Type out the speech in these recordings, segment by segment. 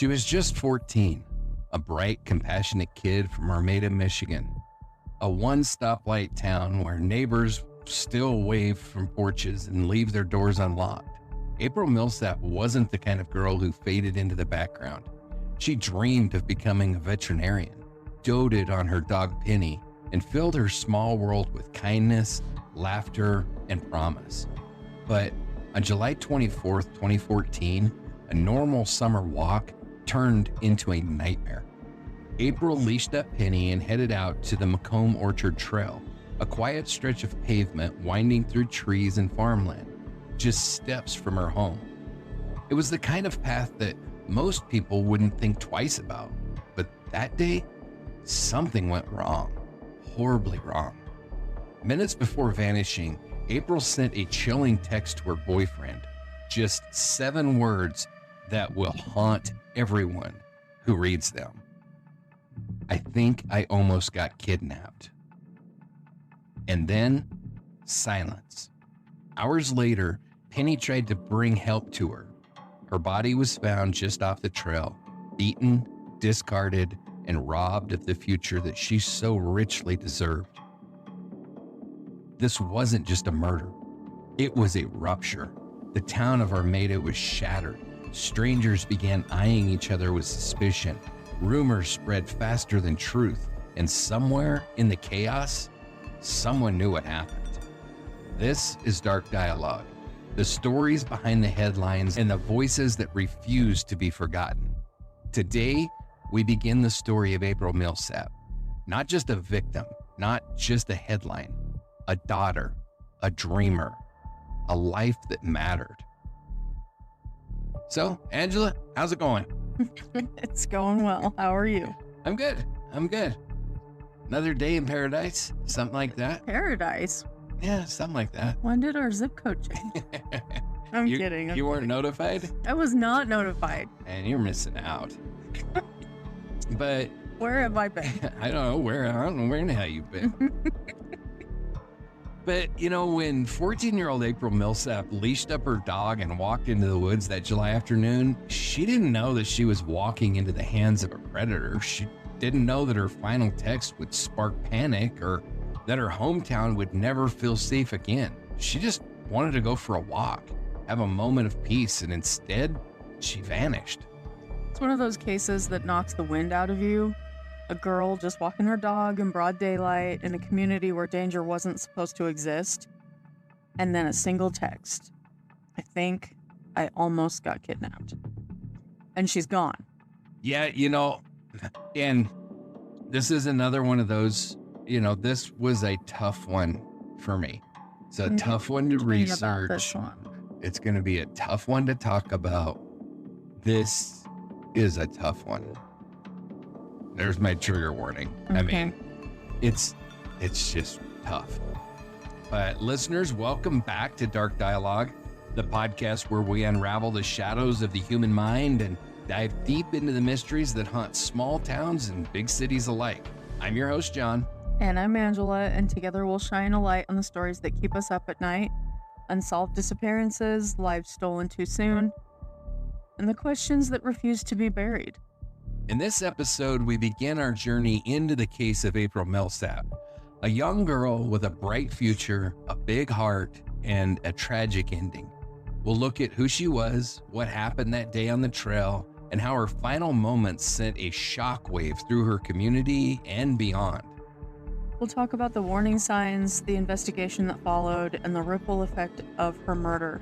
She was just 14, a bright, compassionate kid from Armada, Michigan, a one-stoplight town where neighbors still wave from porches and leave their doors unlocked. April Millsap wasn't the kind of girl who faded into the background. She dreamed of becoming a veterinarian, doted on her dog Penny, and filled her small world with kindness, laughter, and promise. But on July 24th, 2014, a normal summer walk turned into a nightmare. April leashed up Penny and headed out to the Macomb Orchard Trail, a quiet stretch of pavement winding through trees and farmland, just steps from her home. It was the kind of path that most people wouldn't think twice about, but that day, something went wrong, horribly wrong. Minutes before vanishing, April sent a chilling text to her boyfriend, just 7 words that will haunt everyone who reads them. I think I almost got kidnapped. And then, silence. Hours later, Penny tried to bring help to her. Her body was found just off the trail, beaten, discarded, and robbed of the future that she so richly deserved. This wasn't just a murder. It was a rupture. The town of Armada was shattered. Strangers began eyeing each other with suspicion. Rumors spread faster than truth. And somewhere in the chaos, someone knew what happened. This is Dark Dialogue, the stories behind the headlines and the voices that refuse to be forgotten. Today, we begin the story of April Millsap, not just a victim, not just a headline, a daughter, a dreamer, a life that mattered. So, Angela, how's it going? It's going well. How are you? I'm good. Another day in paradise, something like that. Paradise? Yeah, something like that. When did our zip code change? I'm kidding. You weren't notified? I was not notified. And you're missing out. But where have I been? I don't know where in the hell you've been. But, when 14-year-old April Millsap leashed up her dog and walked into the woods that July afternoon, she didn't know that she was walking into the hands of a predator. She didn't know that her final text would spark panic or that her hometown would never feel safe again. She just wanted to go for a walk, have a moment of peace, and instead, she vanished. It's one of those cases that knocks the wind out of you. A girl just walking her dog in broad daylight in a community where danger wasn't supposed to exist. And then a single text. I think I almost got kidnapped. And she's gone. Yeah, and this is another one of those, this was a tough one for me. It's a tough one to research. This one. It's going to be a tough one to talk about. This is a tough one. There's my trigger warning. Okay. I mean, it's just tough. But listeners, welcome back to Dark Dialogue, the podcast where we unravel the shadows of the human mind and dive deep into the mysteries that haunt small towns and big cities alike. I'm your host, John. And I'm Angela, and together we'll shine a light on the stories that keep us up at night, unsolved disappearances, lives stolen too soon, and the questions that refuse to be buried. In this episode, we begin our journey into the case of April Millsap, a young girl with a bright future, a big heart, and a tragic ending. We'll look at who she was, what happened that day on the trail, and how her final moments sent a shockwave through her community and beyond. We'll talk about the warning signs, the investigation that followed, and the ripple effect of her murder.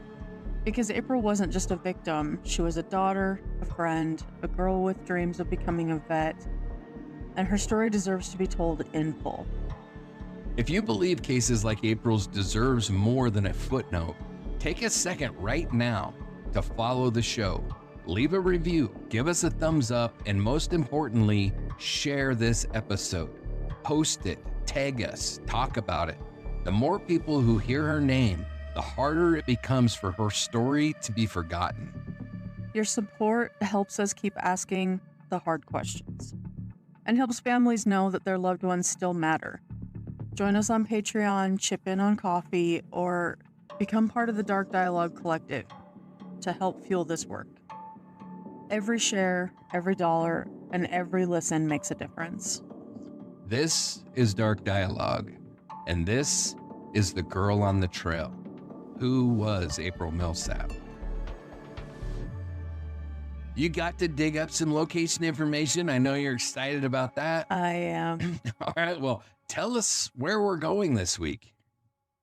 Because April wasn't just a victim, she was a daughter, a friend, a girl with dreams of becoming a vet, and her story deserves to be told in full. If you believe cases like April's deserves more than a footnote, take a second right now to follow the show. Leave a review, give us a thumbs up, and most importantly, share this episode. Post it, tag us, talk about it. The more people who hear her name, the harder it becomes for her story to be forgotten. Your support helps us keep asking the hard questions and helps families know that their loved ones still matter. Join us on Patreon, chip in on coffee, or become part of the Dark Dialogue Collective to help fuel this work. Every share, every dollar, and every listen makes a difference. This is Dark Dialogue, and this is The Girl on the Trail. Who was April Millsap? You got to dig up some location information. I know you're excited about that. I am. All right, well, tell us where we're going this week.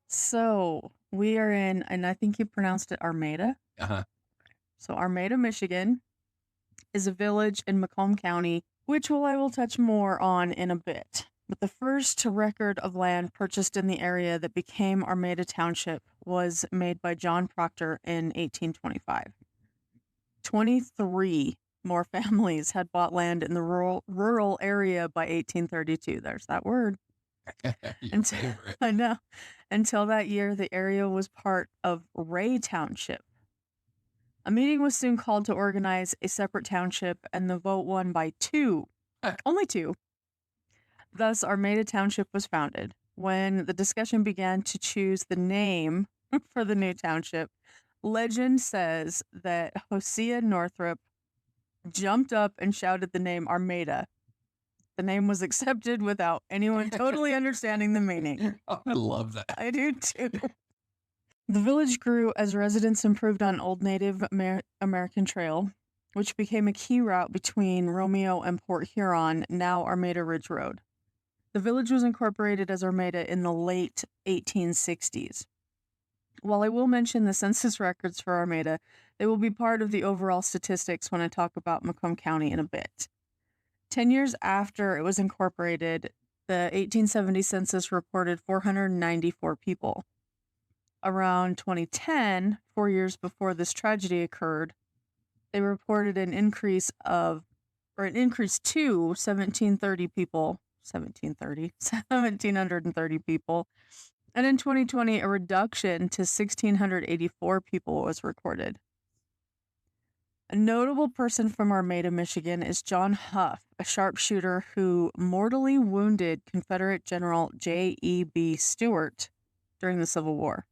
So we are in, and I think you pronounced it Armada. Uh-huh. So Armada, Michigan is a village in Macomb County, which I will touch more on in a bit. But the first record of land purchased in the area that became Armada Township was made by John Proctor in 1825. 23 more families had bought land in the rural area by 1832. There's that word. I know. Until that year, the area was part of Ray Township. A meeting was soon called to organize a separate township, and the vote won by 2. Only 2. Thus, Armada Township was founded. When the discussion began to choose the name for the new township, legend says that Hosea Northrup jumped up and shouted the name Armada. The name was accepted without anyone totally understanding the meaning. Oh, I love that. I do too. The village grew as residents improved on Old Native American Trail, which became a key route between Romeo and Port Huron, now Armada Ridge Road. The village was incorporated as Armada in the late 1860s. While I will mention the census records for Armada, they will be part of the overall statistics when I talk about Macomb County in a bit. 10 years after it was incorporated, the 1870 census reported 494 people. Around 2010, 4 years before this tragedy occurred, they reported an increase to 1730 people, 1730 people. And in 2020, a reduction to 1,684 people was recorded. A notable person from Armada, Michigan is John Huff, a sharpshooter who mortally wounded Confederate General J.E.B. Stuart during the Civil War.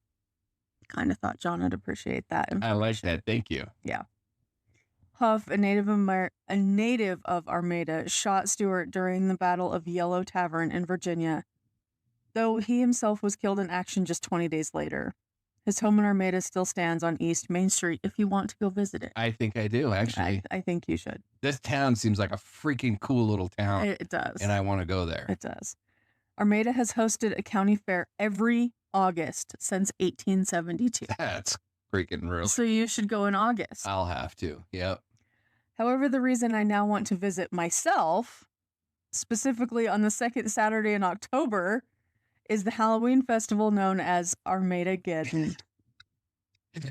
Kind of thought John would appreciate that. I like that. Thank you. Yeah. Huff, a native of Armada, shot Stuart during the Battle of Yellow Tavern in Virginia, though he himself was killed in action just 20 days later. His home in Armada still stands on East Main Street if you want to go visit it. I think I do, actually. I think you should. This town seems like a freaking cool little town. It does. And I want to go there. It does. Armada has hosted a county fair every August since 1872. That's freaking real. So you should go in August. I'll have to. Yep. However, the reason I now want to visit myself, specifically on the second Saturday in October, is the Halloween festival known as Armada-geddon.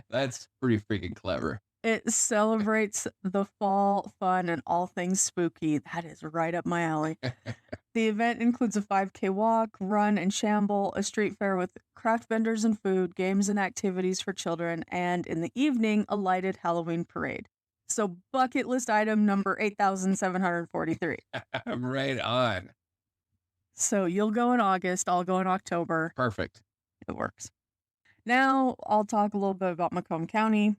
That's pretty freaking clever. It celebrates the fall fun and all things spooky. That is right up my alley. The event includes a 5K walk, run, and shamble, a street fair with craft vendors and food, games and activities for children, and in the evening, a lighted Halloween parade. So bucket list item number 8,743. I'm right on. So you'll go in August, I'll go in October. Perfect. It works. Now I'll talk a little bit about Macomb County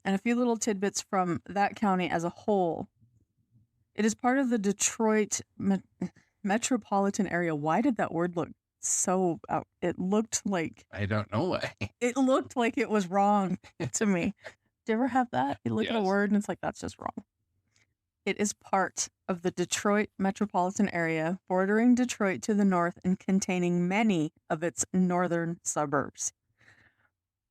and a few little tidbits from that county as a whole. It is part of the Detroit metropolitan area. Why did that word look so out? It looked like... I don't know why. It looked like it was wrong to me. Do you ever have that? You look at a word and it's like, that's just wrong. It is part of the Detroit metropolitan area, bordering Detroit to the north and containing many of its northern suburbs.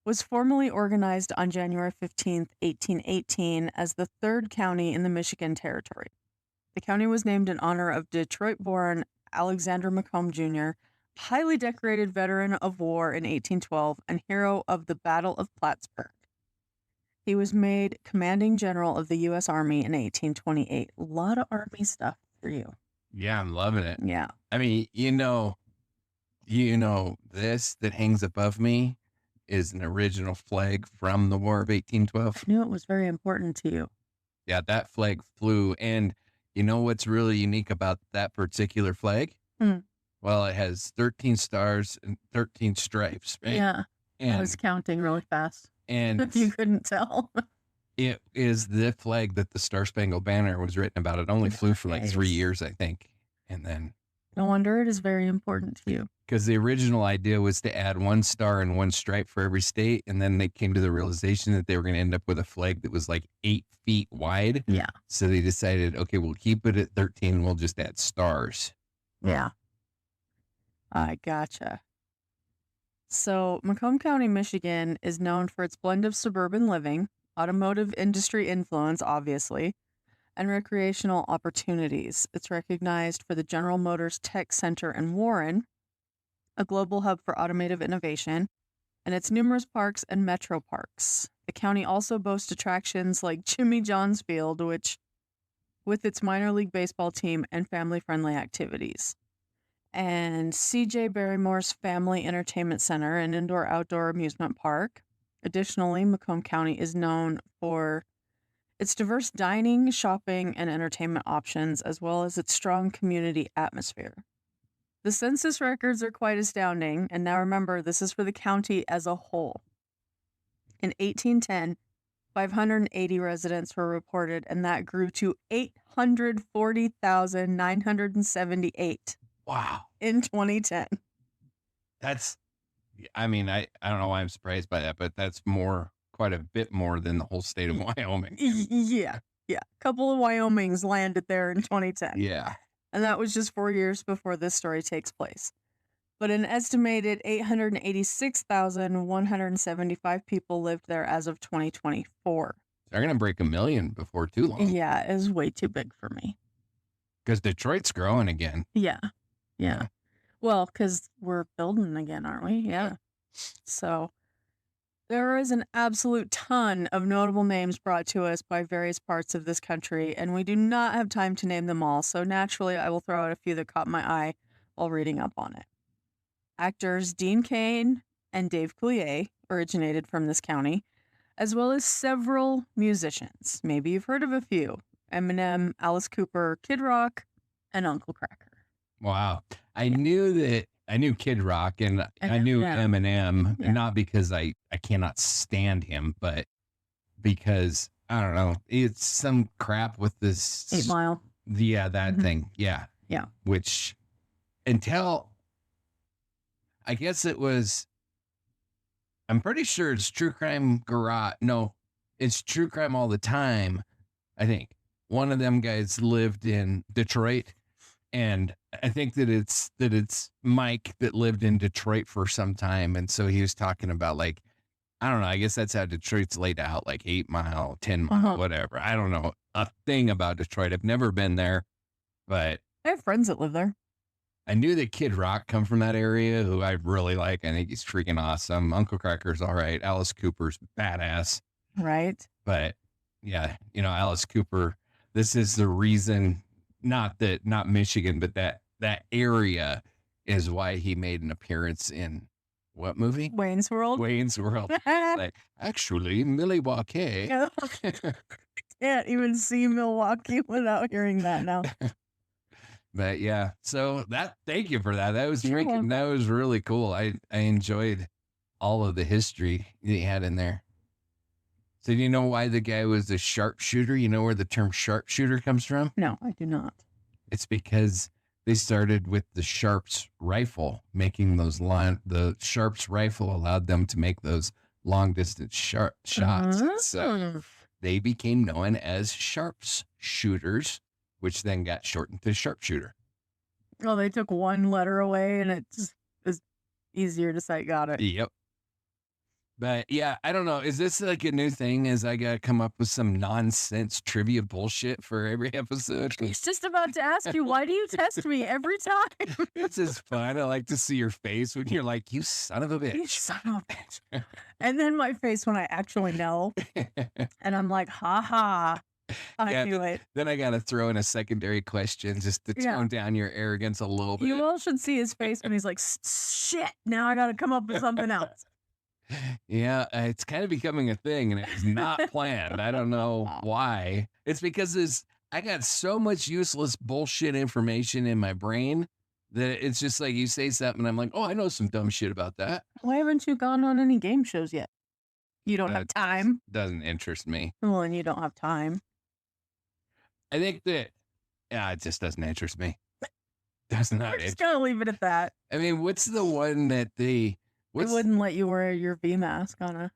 Was formally organized on January 15th, 1818 as the third county in the Michigan Territory. The county was named in honor of Detroit-born Alexander Macomb Jr., highly decorated veteran of war in 1812 and hero of the Battle of Plattsburgh. He was made commanding general of the U.S. Army in 1828. A lot of Army stuff for you. Yeah, I'm loving it. Yeah. I mean, this that hangs above me is an original flag from the War of 1812. I knew it was very important to you. Yeah, that flag flew. And you know what's really unique about that particular flag? Well, it has 13 stars and 13 stripes. Right? Yeah. And I was counting really fast. And if you couldn't tell. It is the flag that the Star Spangled Banner was written about. It only flew for like 3 Nice. years, I think. And then, No wonder it is very important to you. because the original idea was to add 1 star and 1 stripe for every state. And then they came to the realization that they were going to end up with a flag that was like 8 feet wide. Yeah. So they decided, okay, we'll keep it at 13 and we'll just add stars. Yeah. I gotcha. So, Macomb County, Michigan is known for its blend of suburban living, automotive industry influence, obviously, and recreational opportunities. It's recognized for the General Motors Tech Center in Warren, a global hub for automotive innovation, and its numerous parks and metro parks. The county also boasts attractions like Jimmy John's Field, which, with its minor league baseball team and family-friendly activities, and C.J. Barrymore's Family Entertainment Center, an indoor-outdoor amusement park. Additionally, Macomb County is known for its diverse dining, shopping, and entertainment options, as well as its strong community atmosphere. The census records are quite astounding, and now remember, this is for the county as a whole. In 1810, 580 residents were reported, and that grew to 840,978 Wow. in 2010. That's, I mean, I don't know why I'm surprised by that, but that's quite a bit more than the whole state of Wyoming. Yeah. A couple of Wyomings landed there in 2010. Yeah. And that was just 4 years before this story takes place. But an estimated 886,175 people lived there as of 2024. They're going to break 1 million before too long. Yeah, it is way too big for me. Because Detroit's growing again. Yeah. Well, because we're building again, aren't we? Yeah. So there is an absolute ton of notable names brought to us by various parts of this country, and we do not have time to name them all. So naturally, I will throw out a few that caught my eye while reading up on it. Actors Dean Cain and Dave Coulier originated from this county, as well as several musicians. Maybe you've heard of a few: Eminem, Alice Cooper, Kid Rock, and Uncle Kracker. Wow. I knew Kid Rock and I knew Eminem, not because I cannot stand him, but because, I don't know, it's some crap with this 8 Mile. Yeah, that thing. Yeah. Yeah. Which, until, I guess it was, I'm pretty sure it's True Crime Garage. No, it's True Crime All the Time. I think one of them guys lived in Detroit, and I think that it's Mike that lived in Detroit for some time. And so he was talking about, like, I don't know, I guess that's how Detroit's laid out, like 8 Mile, 10 Mile, whatever. I don't know a thing about Detroit. I've never been there, but I have friends that live there. I knew that Kid Rock come from that area, who I really like. I think he's freaking awesome. Uncle Cracker's all right. Alice Cooper's badass. Right. But yeah, Alice Cooper, this is the reason, not Michigan, but that area is why he made an appearance in what movie? Wayne's World. Like, actually, Milwaukee. Can't even see Milwaukee without hearing that now. But yeah, so thank you for that. That was that was really cool. I enjoyed all of the history that he had in there. So do you know why the guy was a sharpshooter? You know where the term sharpshooter comes from? No, I do not. It's because they started with the Sharps rifle, making the Sharps rifle allowed them to make those long distance shots. So they became known as Sharps shooters, which then got shortened to sharpshooter. Well, they took one letter away and it just was easier to say, got it. Yep. But yeah, I don't know. Is this like a new thing? Is I got to come up with some nonsense trivia bullshit for every episode? I was just about to ask you, why do you test me every time? It's just fun. I like to see your face when you're like, you son of a bitch. You son of a bitch. And then my face when I actually know. And I'm like, ha ha. I knew it. Then I got to throw in a secondary question just to tone down your arrogance a little bit. You all should see his face when he's like, shit, now I got to come up with something else. Yeah, it's kind of becoming a thing, and it's not planned. I don't know why. It's because I got so much useless bullshit information in my brain that it's just like you say something, and I'm like, oh, I know some dumb shit about that. Why haven't you gone on any game shows yet? You don't have time. Doesn't interest me. Well, and you don't have time. I think that, it just doesn't interest me. Does not. We're just gonna leave it at that. I mean, what's the one that they wouldn't let you wear your V mask on a.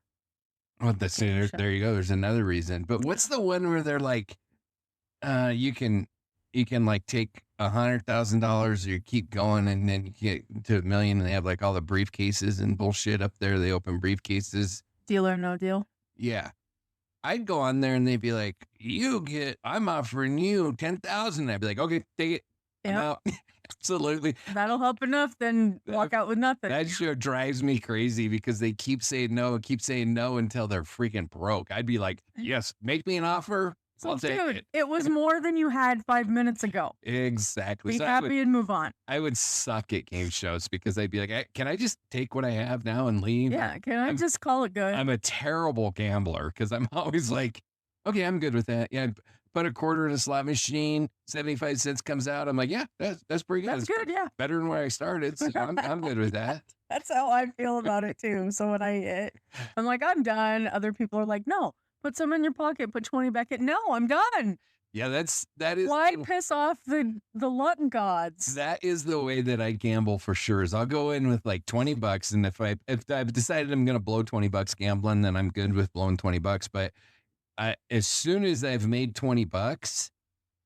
Well, there you go. There's another reason. But what's the one where they're like, you can like take $100,000 or you keep going and then you get to $1 million and they have like all the briefcases and bullshit up there. They open briefcases. Deal or no deal. Yeah. I'd go on there and they'd be like, I'm offering you 10,000. I'd be like, okay, take it. Yep. I'm out. Absolutely. That'll help enough, then walk out with nothing. That sure drives me crazy because they keep saying no until they're freaking broke. I'd be like, yes, make me an offer. I'll take it. It was more than you had 5 minutes ago. Exactly. Be happy and move on. I would suck at game shows because I'd be like, can I just take what I have now and leave? Yeah, can I just call it good? I'm a terrible gambler because I'm always like, okay, I'm good with that. Yeah, put a quarter in a slot machine, 75 cents comes out. I'm like, yeah, that's pretty good. That's good, yeah. Better than where I started, so I'm good with that. That's how I feel about it too. So when I hit, I'm like, I'm done. Other people are like, no, put some in your pocket, put 20 back in. No, I'm done. Yeah, that is. Why piss off the luck gods? That is the way that I gamble for sure. Is I'll go in with like $20, and if I've decided I'm gonna blow $20 gambling, then I'm good with blowing $20. But as soon as I've made $20,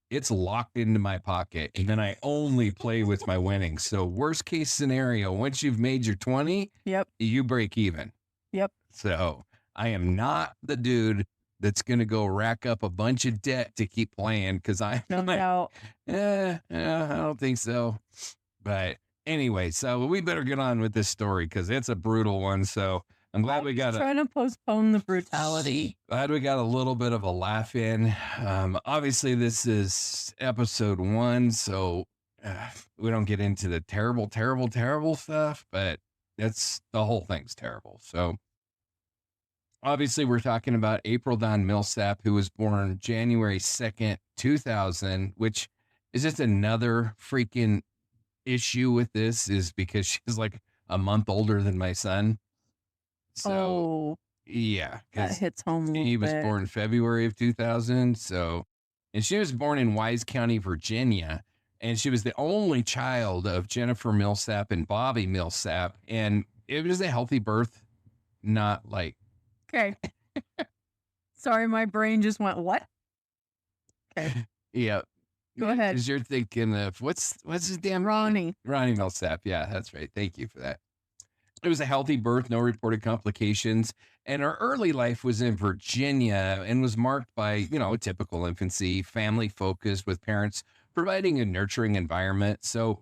it's locked into my pocket, and then I only play with my winnings. So worst case scenario, once you've made your 20, yep, you break even. Yep. So I am not the dude that's going to go rack up a bunch of debt to keep playing because I doubt. I don't think so. But anyway, so we better get on with this story because it's a brutal one. So I'm glad we got trying to postpone the brutality. Glad we got a little bit of a laugh in. Obviously, this is episode 1, so we don't get into the terrible, terrible, terrible stuff, but the whole thing's terrible. So obviously, we're talking about April Millsap, who was born January 2nd, 2000, which is just another freaking issue with this is because she's like a month older than my son. So, yeah. That hits home. He was born February of 2000. So, and she was born in Wise County, Virginia. And she was the only child of Jennifer Millsap and Bobby Millsap. And it was a healthy birth, not like. Okay. Sorry, my brain just went, what? Okay. Yeah. Go ahead. Because you're thinking of, what's his damn Ronnie Millsap. Yeah, that's right. Thank you for that. It was a healthy birth, no reported complications. And her early life was in Virginia and was marked by, a typical infancy, family focused with parents providing a nurturing environment. So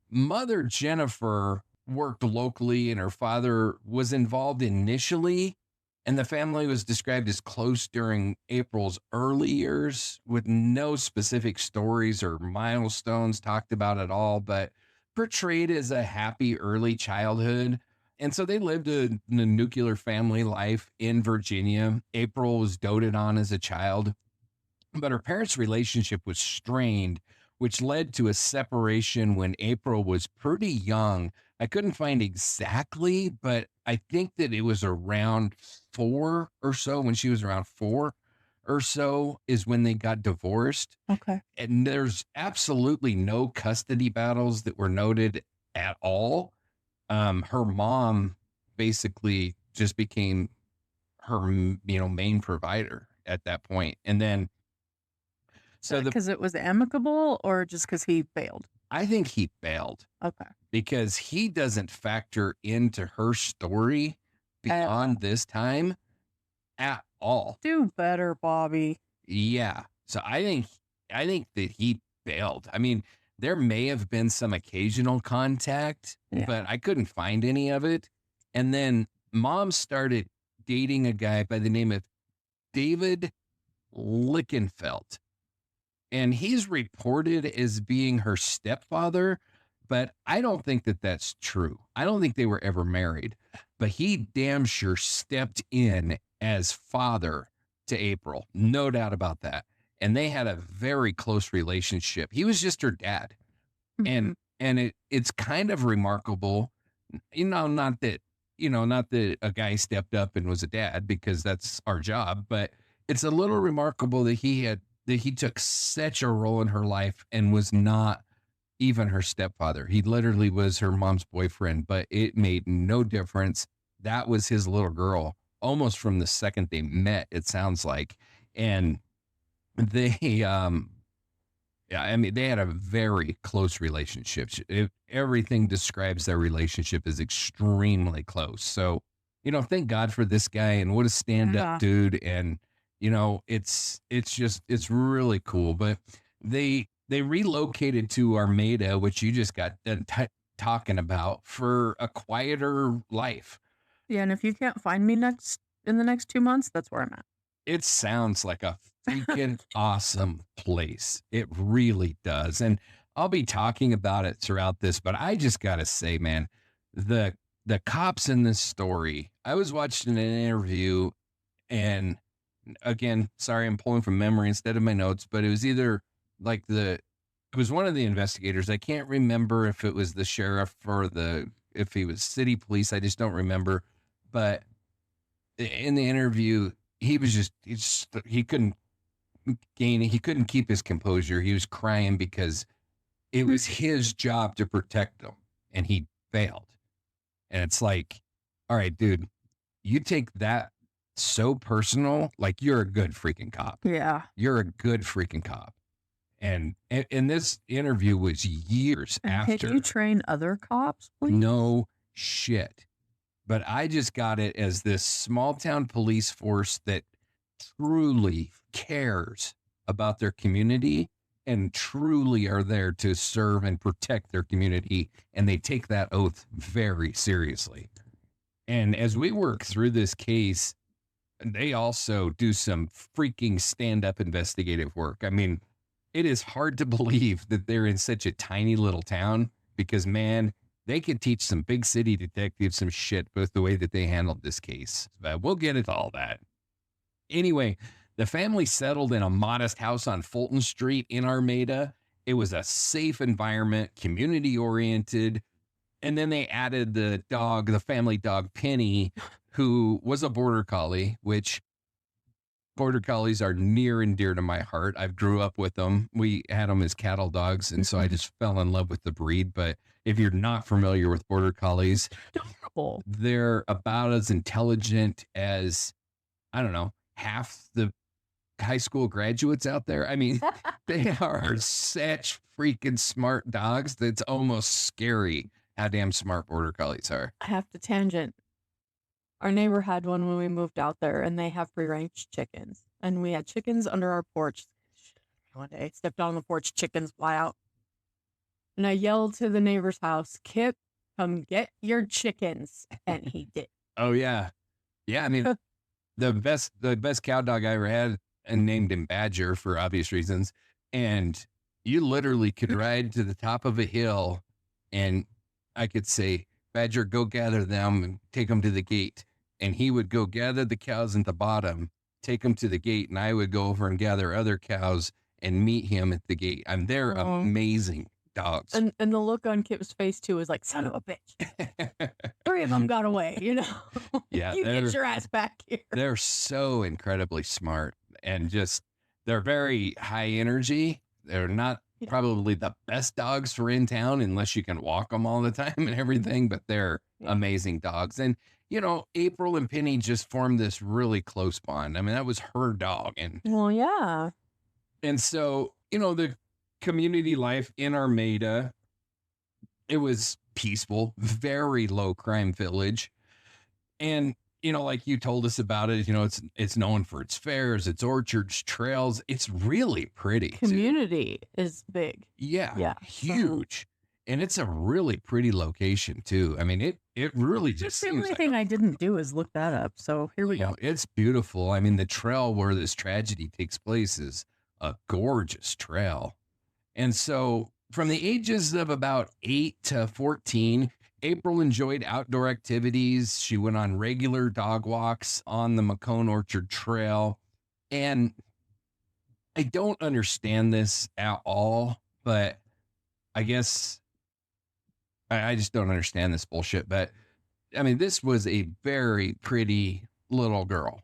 Mother Jennifer worked locally and her father was involved initially. And the family was described as close during April's early years with no specific stories or milestones talked about at all, but portrayed as a happy early childhood. And so they lived a nuclear family life in Virginia. April was doted on as a child, but her parents' relationship was strained, which led to a separation when April was pretty young. I couldn't find exactly, but I think that it was around 4 or so. When she was around 4 or so is when they got divorced. Okay. And there's absolutely no custody battles that were noted at all. Her mom basically just became her, main provider at that point. And then, so because it was amicable or just because he failed? I think he failed. Okay. Because he doesn't factor into her story beyond this time at all. Do better, Bobby. Yeah. So I think that he failed. I mean, there may have been some occasional contact, but I couldn't find any of it. And then mom started dating a guy by the name of David Lickenfeld. And he's reported as being her stepfather, but I don't think that that's true. I don't think they were ever married, but he damn sure stepped in as father to April. No doubt about that. And they had a very close relationship. He was just her dad. Mm-hmm. And it's kind of remarkable, not that not that a guy stepped up and was a dad, because that's our job, but it's a little remarkable that he took such a role in her life and was not even her stepfather. He literally was her mom's boyfriend, but it made no difference. That was his little girl almost from the second they met, it sounds like. And they, yeah, I mean, they had a very close relationship. Everything describes their relationship as extremely close. So, thank God for this guy, and what a stand-up Yeah. dude. And, it's really cool. But they relocated to Armada, which you just got done talking about, for a quieter life. Yeah, and if you can't find me in the next 2 months, that's where I'm at. It sounds like a freaking awesome place. It really does. And I'll be talking about it throughout this, but I just got to say, man, the cops in this story, I was watching an interview, and again, sorry, I'm pulling from memory instead of my notes, but it was either like it was one of the investigators. I can't remember if it was the sheriff or if he was city police. I just don't remember. But in the interview, he couldn't he couldn't keep his composure. He was crying because it was his job to protect them, and he failed. And it's like, all right, dude, you take that so personal, like you're a good freaking cop. Yeah. You're a good freaking cop. And this interview was years after. Can you train other cops, please? No shit. But I just got it as this small town police force that truly cares about their community and truly are there to serve and protect their community. And they take that oath very seriously. And as we work through this case, they also do some freaking stand-up investigative work. I mean, it is hard to believe that they're in such a tiny little town, because, man, they could teach some big city detectives some shit with the way that they handled this case. But we'll get into all that. Anyway, the family settled in a modest house on Fulton Street in Armada. It was a safe environment, community-oriented. And then they added the family dog, Penny, who was a border collie, which border collies are near and dear to my heart. I grew up with them. We had them as cattle dogs, and so I just fell in love with the breed. But if you're not familiar with border collies, Adorable. they're about as intelligent as, I don't know, half the high school graduates out there. I mean, they are such freaking smart dogs that's almost scary how damn smart border collies are. I have to tangent. Our neighbor had one when we moved out there, and they have free-range chickens. And we had chickens under our porch. One day, stepped on the porch, chickens fly out. And I yelled to the neighbor's house, "Kip, come get your chickens." And he did. Oh, yeah. Yeah, I mean, the best cow dog I ever had, and named him Badger for obvious reasons. And you literally could ride to the top of a hill, and I could say, "Badger, go gather them and take them to the gate." And he would go gather the cows at the bottom, take them to the gate, and I would go over and gather other cows and meet him at the gate. They're amazing dogs. And the look on Kip's face, too, is like, son of a bitch. 3 of them got away, Yeah, you get your ass back here. They're so incredibly smart, and they're very high energy. They're not probably the best dogs for in town unless you can walk them all the time and everything, but they're amazing dogs. And, April and Penny just formed this really close bond. I mean, that was her dog. And well, yeah. And so, the community life in Armada, it was peaceful, very low crime village. And, like you told us about it, it's known for its fairs, its orchards, trails. It's really pretty. Community is big. Yeah. Huge. And it's a really pretty location too. I mean, it really just the seems only like thing I didn't do is look that up. So here we go. It's beautiful. I mean, the trail where this tragedy takes place is a gorgeous trail. And so from the ages of about 8 to 14, April enjoyed outdoor activities. She went on regular dog walks on the Macomb Orchard Trail. And I don't understand this at all, but I guess I just don't understand this bullshit. But I mean, this was a very pretty little girl.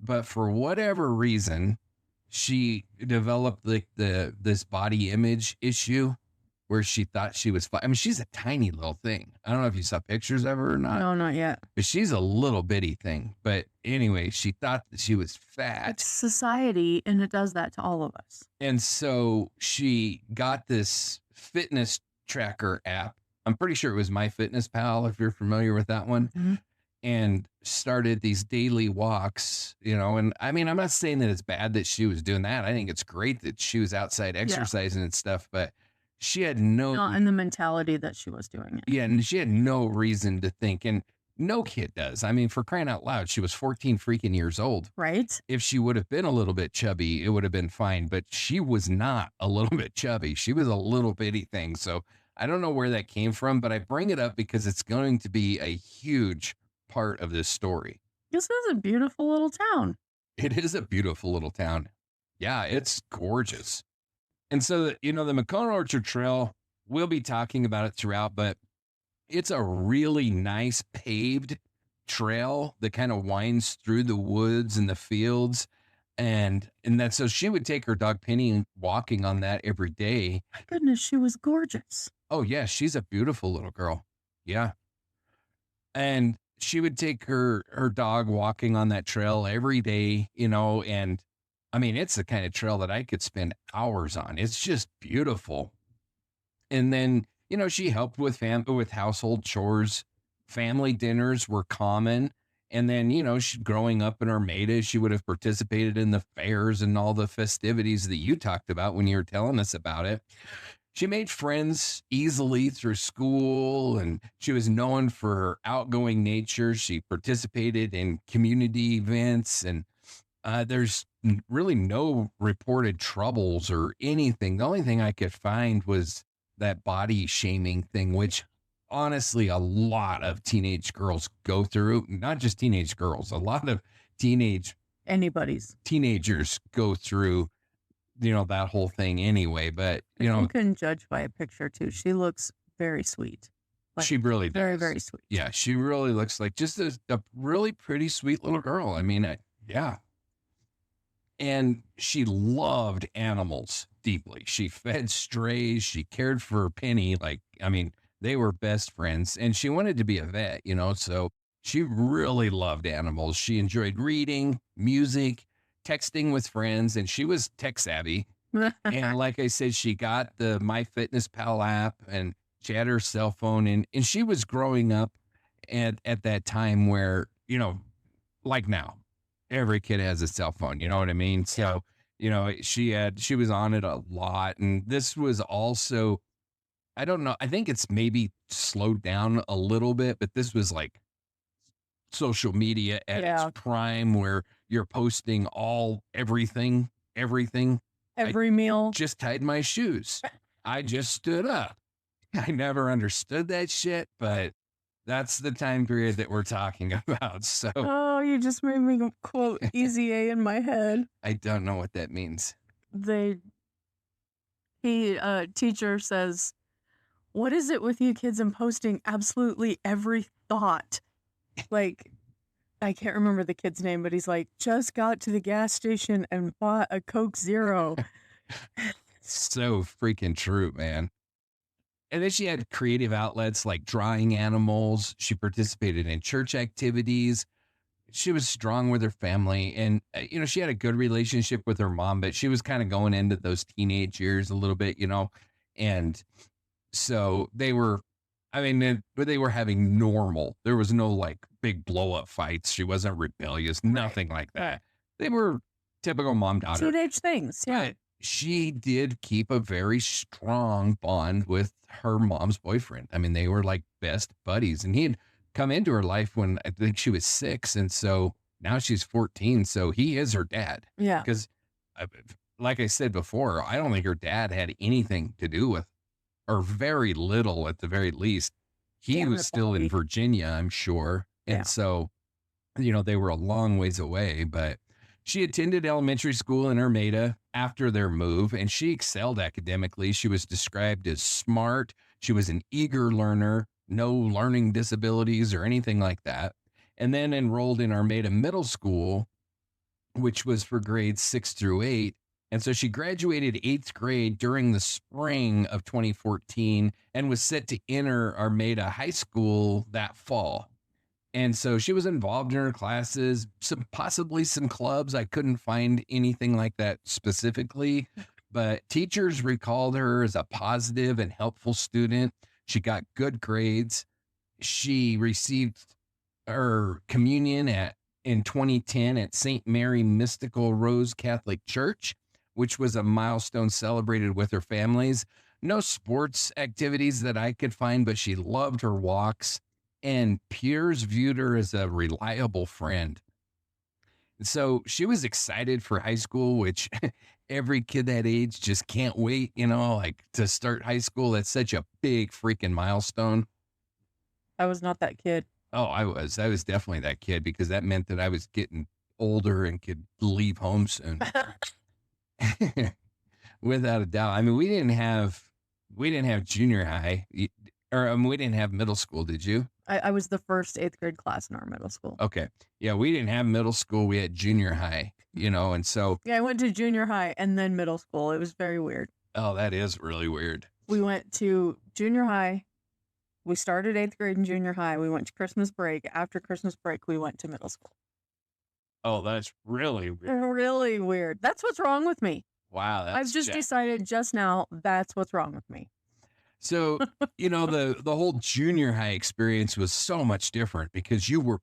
But for whatever reason, she developed like this body image issue where she thought she was I mean, she's a tiny little thing. I don't know if you saw pictures of her or not, No, not yet. but she's a little bitty thing. But anyway, she thought that she was fat. It's society, and it does that to all of us. And so she got this fitness tracker app. I'm pretty sure it was MyFitnessPal, if you're familiar with that one. Mm-hmm. And started these daily walks, and I mean, I'm not saying that it's bad that she was doing that. I think it's great that she was outside exercising and stuff, but she had not in the mentality that she was doing it. Yeah, and she had no reason to think, and no kid does. I mean, for crying out loud, she was 14 freaking years old. Right. If she would have been a little bit chubby, it would have been fine, but she was not a little bit chubby. She was a little bitty thing. So I don't know where that came from, but I bring it up because it's going to be a huge part of this story. This is a beautiful little town. It is a beautiful little town. Yeah, it's gorgeous. And so, the Macomb Orchard Trail, we'll be talking about it throughout, but it's a really nice paved trail that kind of winds through the woods and the fields. And so she would take her dog Penny walking on that every day. My goodness, she was gorgeous. Oh, yeah, she's a beautiful little girl. Yeah. And she would take her dog walking on that trail every day, and I mean, it's the kind of trail that I could spend hours on. It's just beautiful. And then, she helped with household chores. Family dinners were common. And then, growing up in Armada, she would have participated in the fairs and all the festivities that you talked about when you were telling us about it. She made friends easily through school, and she was known for her outgoing nature. She participated in community events, and there's really no reported troubles or anything. The only thing I could find was that body shaming thing, which honestly, a lot of teenage girls go through. Not just teenage girls, a lot of teenagers go through that whole thing anyway. But you can judge by a picture too. She looks very sweet. She really does. Very, very sweet. Yeah, she really looks like just a really pretty sweet little girl. I mean, yeah. And she loved animals deeply. She fed strays. She cared for Penny. They were best friends, and she wanted to be a vet, so she really loved animals. She enjoyed reading, music, texting with friends, and she was tech savvy. And like I said, she got the MyFitnessPal app, and she had her cell phone, and she was growing up at that time where, like now, every kid has a cell phone, you know what I mean? So, she was on it a lot. And this was also, I don't know, I think it's maybe slowed down a little bit, but this was like social media at its prime, where you're posting everything. Every meal. Just tied my shoes. I just stood up. I never understood that shit, but that's the time period that we're talking about. So, oh, you just made me quote Easy A in my head. I don't know what that means. Teacher says, "What is it with you kids and posting absolutely every thought?" Like, I can't remember the kid's name, but he's like, "Just got to the gas station and bought a Coke Zero." So freaking true, man. And then she had creative outlets like drawing animals. She participated in church activities. She was strong with her family. And, she had a good relationship with her mom, but she was kind of going into those teenage years a little bit, and so they were having normal. There was no like big blow up fights. She wasn't rebellious, nothing like that. They were typical mom daughter teenage things. Yeah. But she did keep a very strong bond with her mom's boyfriend. I mean, they were like best buddies, and he had come into her life when I think she was 6. And so now she's 14. So he is her dad. Yeah. Because like I said before, I don't think her dad had anything to do with, or very little at the very least. He was still in Virginia, I'm sure. And so, they were a long ways away, but she attended elementary school in Armada after their move, and she excelled academically. She was described as smart. She was an eager learner, no learning disabilities or anything like that. And then enrolled in Armada Middle School, which was for grades 6 through 8. And so she graduated 8th grade during the spring of 2014 and was set to enter Armada High School that fall. And so she was involved in her classes, possibly some clubs. I couldn't find anything like that specifically, but teachers recalled her as a positive and helpful student. She got good grades. She received her communion in 2010 at St. Mary Mystical Rose Catholic Church, which was a milestone celebrated with her families. No sports activities that I could find, but she loved her walks, and peers viewed her as a reliable friend. So she was excited for high school, which every kid that age just can't wait, like to start high school. That's such a big freaking milestone. I was not that kid. Oh, I was definitely that kid, because that meant that I was getting older and could leave home soon. Without a doubt. I mean, we didn't have junior high, or we didn't have middle school. Did you? I was the first 8th grade class in our middle school. Okay. Yeah, we didn't have middle school. We had junior high, and so. Yeah, I went to junior high and then middle school. It was very weird. Oh, that is really weird. We went to junior high. We started 8th grade in junior high. We went to Christmas break. After Christmas break, we went to middle school. Oh, that's really weird. Really weird. That's what's wrong with me. Wow. I've just decided just now that's what's wrong with me. So, the whole junior high experience was so much different, because you were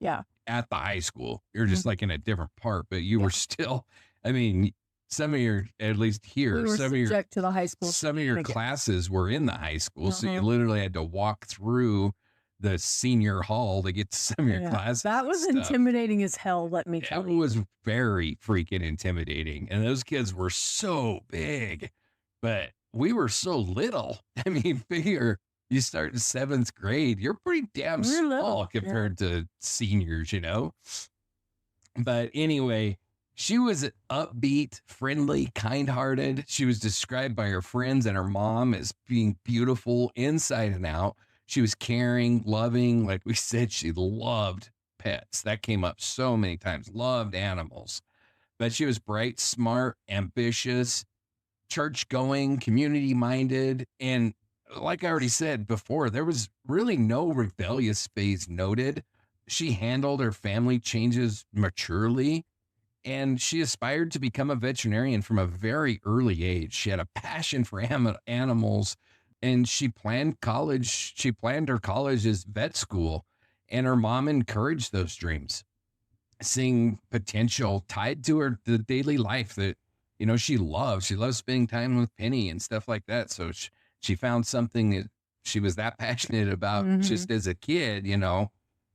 at the high school. You're just like in a different part, but you were still, I mean, some of your, at least here, we were subject to the high school. Some of your classes were in the high school. So you literally had to walk through the senior hall to get to some of your classes. That was intimidating as hell, let me tell you. It was very freaking intimidating. And those kids were so big, but we were so little. I mean, figure you start in 7th grade, you're pretty damn small compared to seniors, But anyway, she was upbeat, friendly, kind-hearted. She was described by her friends and her mom as being beautiful inside and out. She was caring, loving. Like we said, she loved pets. That came up so many times. Loved animals. But she was bright, smart, ambitious, church-going, community-minded. And like I already said before, there was really no rebellious phase noted. She handled her family changes maturely. And she aspired to become a veterinarian from a very early age. She had a passion for animals, and she planned college. She planned her college as vet school, and her mom encouraged those dreams, seeing potential tied to the daily life that, she loves. She loves spending time with Penny and stuff like that. So she found something that she was that passionate about just as a kid,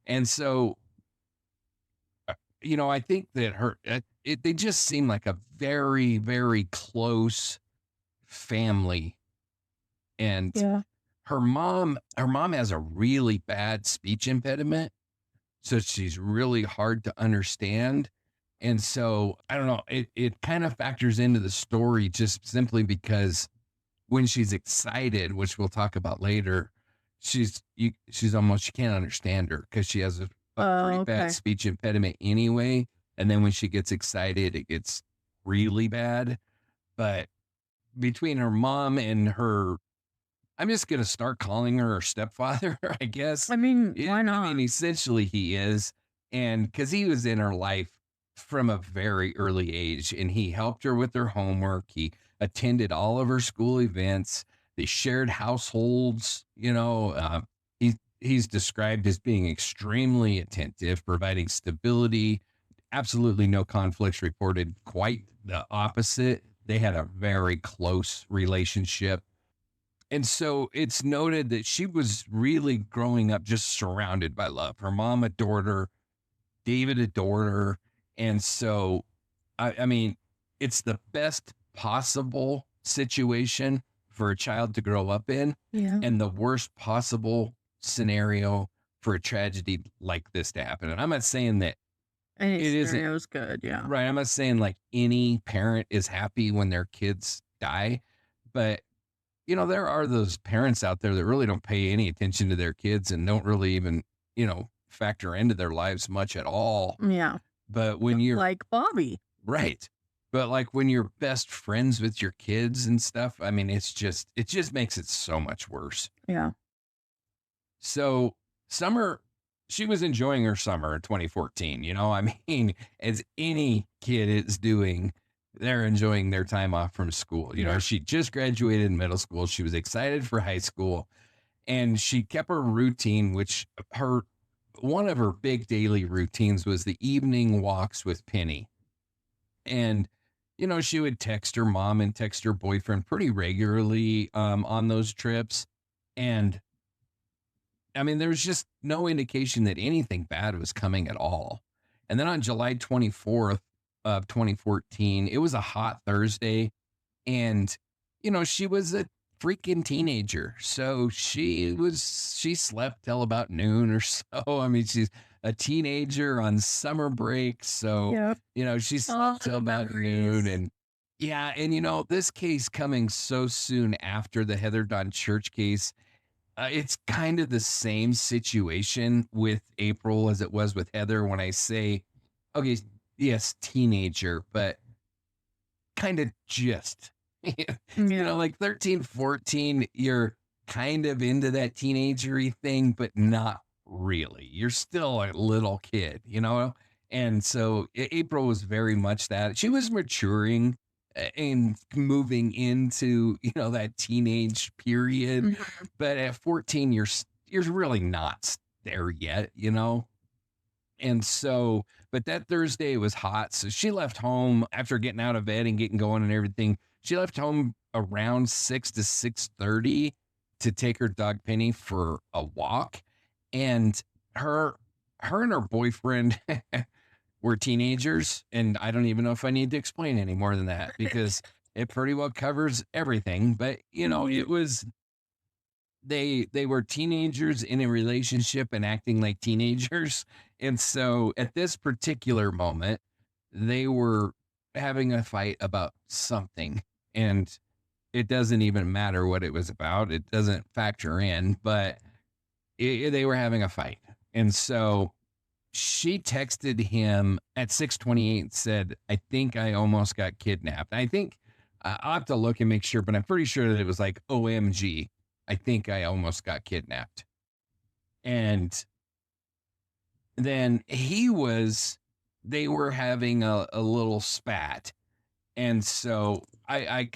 And so, I think that they just seem like a very, very close family. And her mom has a really bad speech impediment. So she's really hard to understand. And so, I don't know, it kind of factors into the story just simply because when she's excited, which we'll talk about later, she's almost, you can't understand her because she has a pretty bad speech impediment anyway. And then when she gets excited, it gets really bad. But between her mom and her, I'm just going to start calling her stepfather, I guess. I mean, why not? I mean, essentially he is. And because he was in her life from a very early age, and he helped her with her homework. He attended all of her school events. They shared households, he's described as being extremely attentive, providing stability, absolutely no conflicts reported, quite the opposite. They had a very close relationship. And so it's noted that she was really growing up just surrounded by love. Her mom adored her. David adored her. And so, I mean, it's the best possible situation for a child to grow up in, and the worst possible scenario for a tragedy like this to happen. And I'm not saying that any scenario is good, right. I'm not saying like any parent is happy when their kids die, but there are those parents out there that really don't pay any attention to their kids and don't really even, factor into their lives much at all. Yeah. But when you're Like Bobby. right, but like when you're best friends with your kids and stuff, I mean, it just makes it so much worse. Yeah. So summer, she was enjoying her summer in 2014. I mean, as any kid is doing, they're enjoying their time off from school. Yeah. She just graduated middle school. She was excited for high school, and she kept her routine, which one of her big daily routines was the evening walks with Penny. And, she would text her mom and text her boyfriend pretty regularly on those trips. And I mean, there was just no indication that anything bad was coming at all. And then on July 24th of 2014, it was a hot Thursday. And, she was a freaking teenager. So she slept till about noon or so. I mean, she's a teenager on summer break. So, Yep. she slept till about noon. And yeah. And, this case coming so soon after the Heather Dawn Church case, it's kind of the same situation with April as it was with Heather when I say, okay, yes, teenager, but kind of just, like 13, 14, you're kind of into that teenagery thing, but not really. You're still a little kid, And so April was very much that. She was maturing and moving into, that teenage period. Mhm. But at 14, you're really not there yet, And so, but that Thursday was hot. So she left home after getting out of bed and getting going and everything. She left home around 6 to 6:30 to take her dog Penny for a walk. And her and her boyfriend were teenagers. And I don't even know if I need to explain any more than that because it pretty well covers everything. But, it was, they were teenagers in a relationship and acting like teenagers. And so at this particular moment, they were having a fight about something. And it doesn't even matter what it was about. It doesn't factor in, but they were having a fight. And so she texted him at 6:28 and said, I think I almost got kidnapped. I think I'll have to look and make sure, but I'm pretty sure that it was like, OMG, I think I almost got kidnapped. And then they were having a little spat. And so I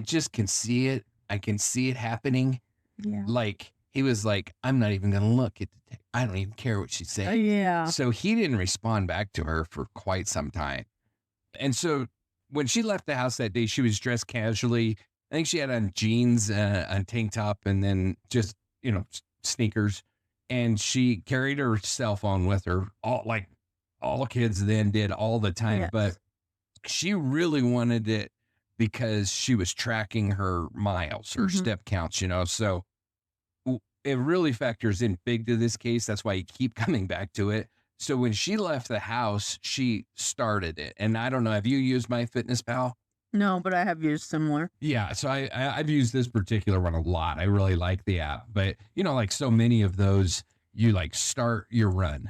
just can see it. I can see it happening. Yeah. Like he was like, I'm not even going to look at the I don't even care what she's saying. Yeah. So he didn't respond back to her for quite some time. And so when she left the house that day, she was dressed casually. I think she had on jeans, a tank top, and then just, sneakers. And she carried her cell phone with her, all kids then did all the time. Yes. But she really wanted it because she was tracking her miles, her step counts, So it really factors in big to this case. That's why you keep coming back to it. So when she left the house, she started it. And I don't know, have you used MyFitnessPal? No, but I have used similar. Yeah, so I've used this particular one a lot. I really like the app. But, like so many of those, you like start your run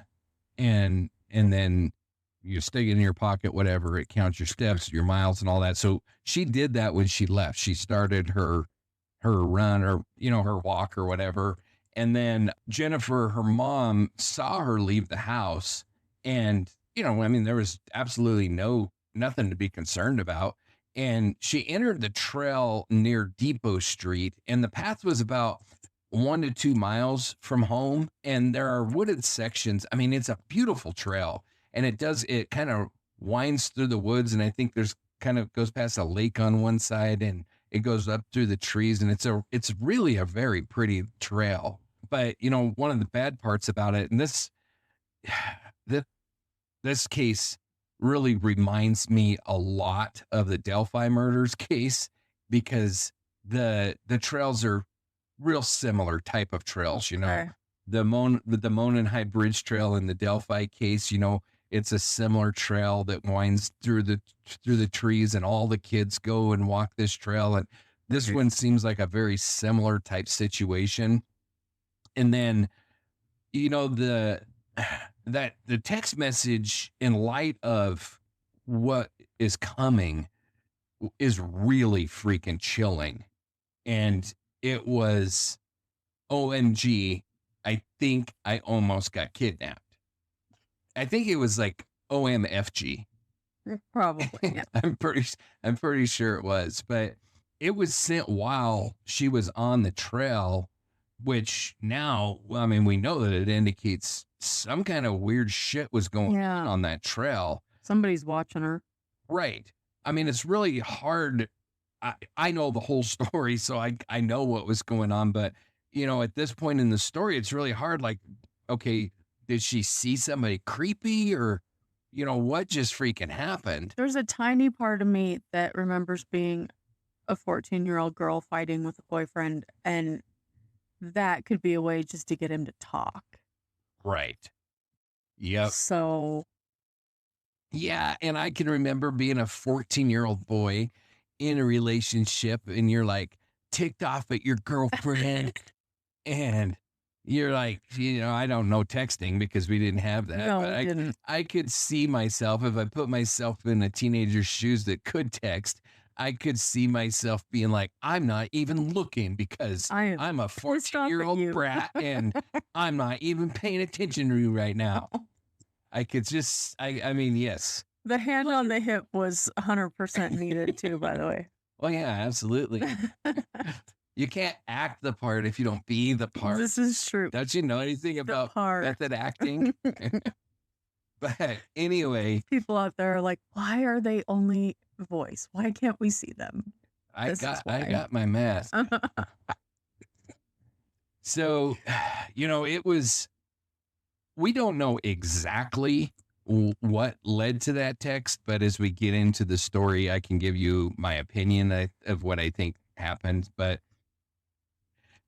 and then you stick it in your pocket, whatever. It counts your steps, your miles and all that. So she did that when she left. She started her run or, her walk or whatever. And then Jennifer, her mom, saw her leave the house. And, there was absolutely nothing to be concerned about. And she entered the trail near Depot Street, and the path was about 1 to 2 miles from home. And there are wooded sections. I mean, it's a beautiful trail, and it kind of winds through the woods. And I think there's kind of goes past a lake on one side, and it goes up through the trees, and it's really a very pretty trail. But, one of the bad parts about it, and this case really reminds me a lot of the Delphi murders case because the trails are real similar type of trails, Okay. the Monon High Bridge Trail in the Delphi case, it's a similar trail that winds through the trees, and all the kids go and walk this trail. And This one seems like a very similar type situation. And then, the text message, in light of what is coming, is really freaking chilling. And it was, OMG, I think I almost got kidnapped. I think it was like OMFG. Probably. Yeah. I'm pretty sure it was, but it was sent while she was on the trail, which now, I mean, we know that it indicates some kind of weird shit was going on Yeah. that trail. Somebody's watching her. Right. I mean, it's really hard. I know the whole story, so I know what was going on, but at this point in the story, it's really hard. Like, okay, did she see somebody creepy, or what just freaking happened? There's a tiny part of me that remembers being a 14-year-old girl fighting with a boyfriend, and that could be a way just to get him to talk. Right. Yep. So, yeah, and I can remember being a 14-year-old boy in a relationship, and you're like ticked off at your girlfriend, and you're like, I don't know texting because we didn't have that. no, But we didn't. I could see myself, if I put myself in a teenager's shoes that could text, I could see myself being like, I'm not even looking because I'm a pissed off at 14-year-old you. brat and I'm not even paying attention to you right now. I could just, I mean, yes. The hand on the hip was 100% needed too, by the way. Well, yeah, absolutely. You can't act the part if you don't be the part. This is true. Don't you know anything The about part. method acting? But anyway, People out there are like, why are they only voice? Why can't we see them? I This is why. got my mask. So, it was, we don't know exactly what led to that text, but as we get into the story, I can give you my opinion of what I think happened. But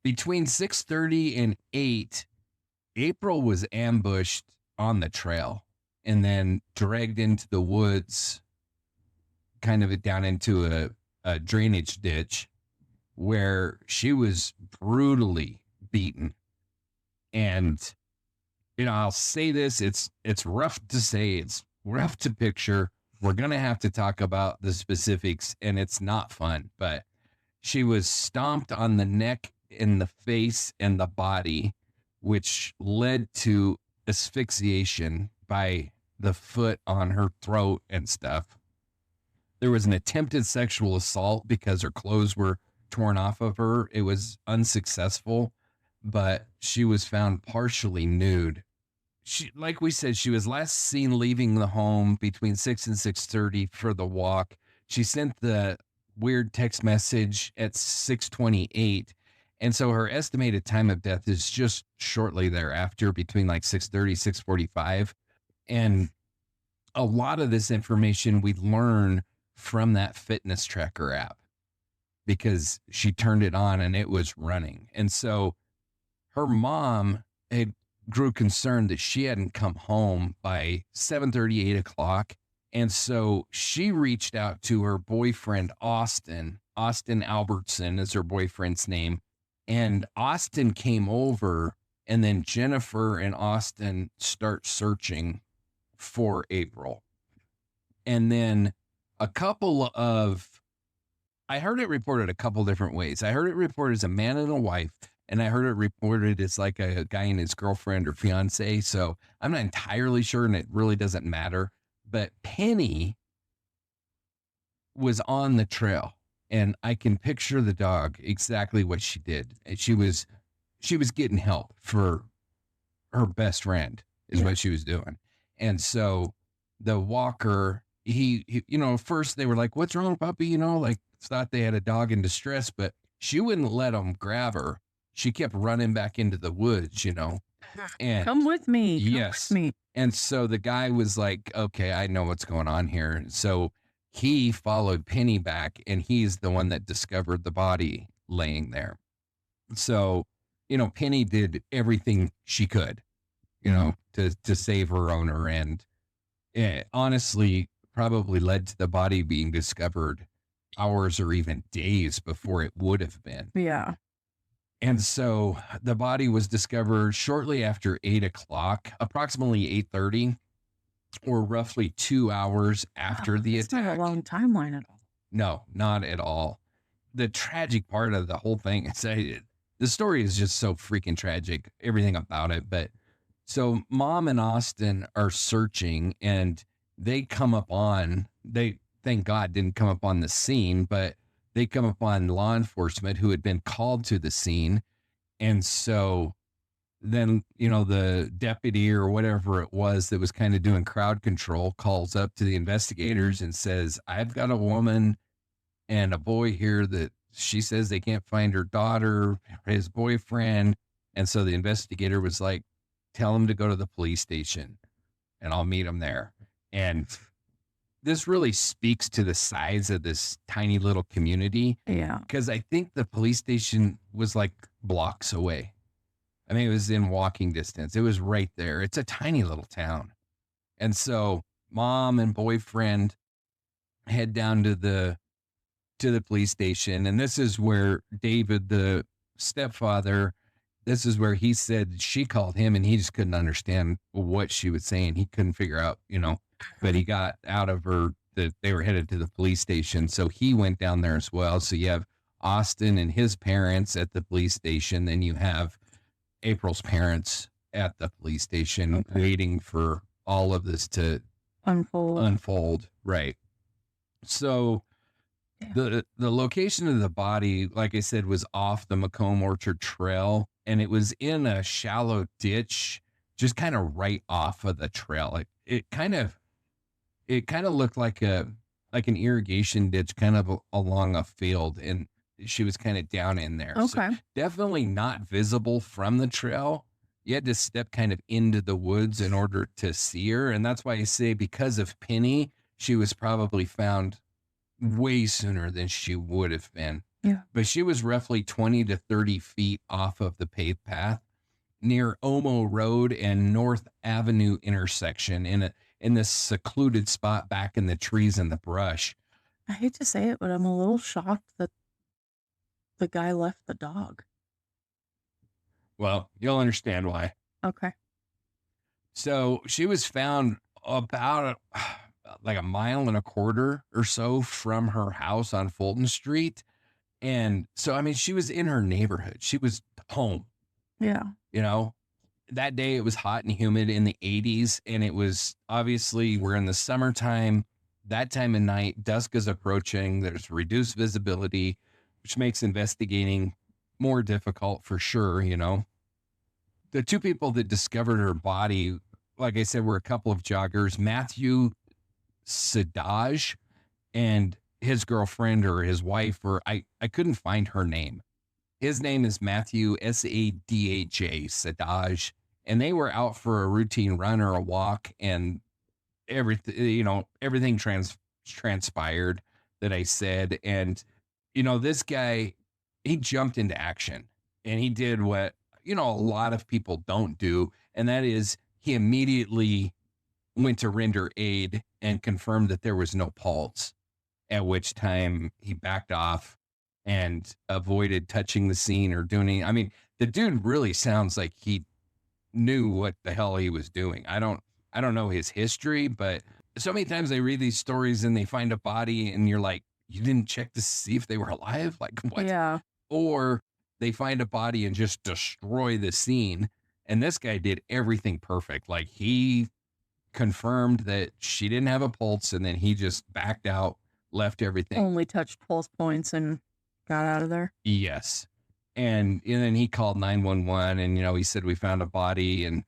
between 6:30 and 8, April was ambushed on the trail and then dragged into the woods, kind of down into a drainage ditch, where she was brutally beaten. And I'll say this, it's rough to say, it's rough to picture. We're gonna have to talk about the specifics, and it's not fun, but she was stomped on the neck, in the face, and the body, which led to asphyxiation by the foot on her throat and stuff. There was an attempted sexual assault because her clothes were torn off of her. It was unsuccessful, but she was found partially nude. She, like we said, she was last seen leaving the home between 6 and 6:30 for the walk. She sent the weird text message at 6:28. And so her estimated time of death is just shortly thereafter, between like 6:30, 6:45. And a lot of this information we learn from that fitness tracker app, because she turned it on and it was running. And so her mom grew concerned that she hadn't come home by 7:30, 8 o'clock. And so she reached out to her boyfriend, Austin Albertson is her boyfriend's name. And Austin came over, and then Jennifer and Austin start searching for April. And then I heard it reported a couple different ways. I heard it reported as a man and a wife, and I heard it reported as like a guy and his girlfriend or fiance. So I'm not entirely sure, and it really doesn't matter. But Penny was on the trail, and I can picture the dog exactly what she did. And she was getting help for her best friend is what she was doing. And so the walker, he first they were like, "What's wrong, puppy?" Like thought they had a dog in distress, but she wouldn't let him grab her. She kept running back into the woods, and Come with me. Yes. Come with me. And so the guy was like, okay, I know what's going on here. So he followed Penny back, and he's the one that discovered the body laying there. So, Penny did everything she could, to save her owner. And it honestly probably led to the body being discovered hours or even days before it would have been. Yeah. And so the body was discovered shortly after 8 o'clock, approximately 8:30, or roughly 2 hours after the It's not attack. a long timeline at all. No, not at all. The tragic part of the whole thing is the story is just so freaking tragic, everything about it. But so Mom and Austin are searching, and they thank God didn't come up on the scene, but they come upon law enforcement who had been called to the scene. And so then, the deputy or whatever it was that was kind of doing crowd control calls up to the investigators and says, I've got a woman and a boy here that she says they can't find her daughter, his boyfriend. And so the investigator was like, tell him to go to the police station and I'll meet him there. And this really speaks to the size of this tiny little community. Yeah. Because I think the police station was like blocks away. I mean, it was in walking distance. It was right there. It's a tiny little town. And so Mom and boyfriend head down to the police station. And this is where David, the stepfather, this is where he said she called him and he just couldn't understand what she was saying. He couldn't figure out, but he got out of her that they were headed to the police station. So he went down there as well. So you have Austin and his parents at the police station. Then you have April's parents at the police station waiting for all of this to unfold. Right. So the location of the body, like I said, was off the Macomb Orchard Trail, and it was in a shallow ditch, just kind of right off of the trail. It kind of looked like an irrigation ditch kind of along a field, and she was kind of down in there. Okay. So definitely not visible from the trail. You had to step kind of into the woods in order to see her. And that's why I say, because of Penny, she was probably found way sooner than she would have been. Yeah. But she was roughly 20 to 30 feet off of the paved path near Omo Road and North Avenue intersection in this secluded spot back in the trees and the brush. I hate to say it, but I'm a little shocked that the guy left the dog. Well, you'll understand why. Okay. So she was found about like a mile and a quarter or so from her house on Fulton Street. And so, I mean, she was in her neighborhood. She was home. Yeah. That day it was hot and humid in the 80s. And it was obviously, we're in the summertime, that time of night, dusk is approaching. There's reduced visibility, which makes investigating more difficult for sure. The two people that discovered her body, like I said, were a couple of joggers, Matthew Sadaj and his girlfriend or his wife, or I couldn't find her name. His name is Matthew, Sadha, Sadaj, and they were out for a routine run or a walk, and everything transpired that I said. And, this guy, he jumped into action and he did what, a lot of people don't do. And that is he immediately went to render aid and confirmed that there was no pulse, at which time he backed off and avoided touching the scene or doing anything. I mean, the dude really sounds like he knew what the hell he was doing. I don't know his history, but so many times I read these stories and they find a body and you're like, you didn't check to see if they were alive? Like, what? Yeah. Or they find a body and just destroy the scene. And this guy did everything perfect. Like, he confirmed that she didn't have a pulse, and then he just backed out, left everything. Only touched pulse points and got out of there. Yes. And then he called 911 and, he said, we found a body, and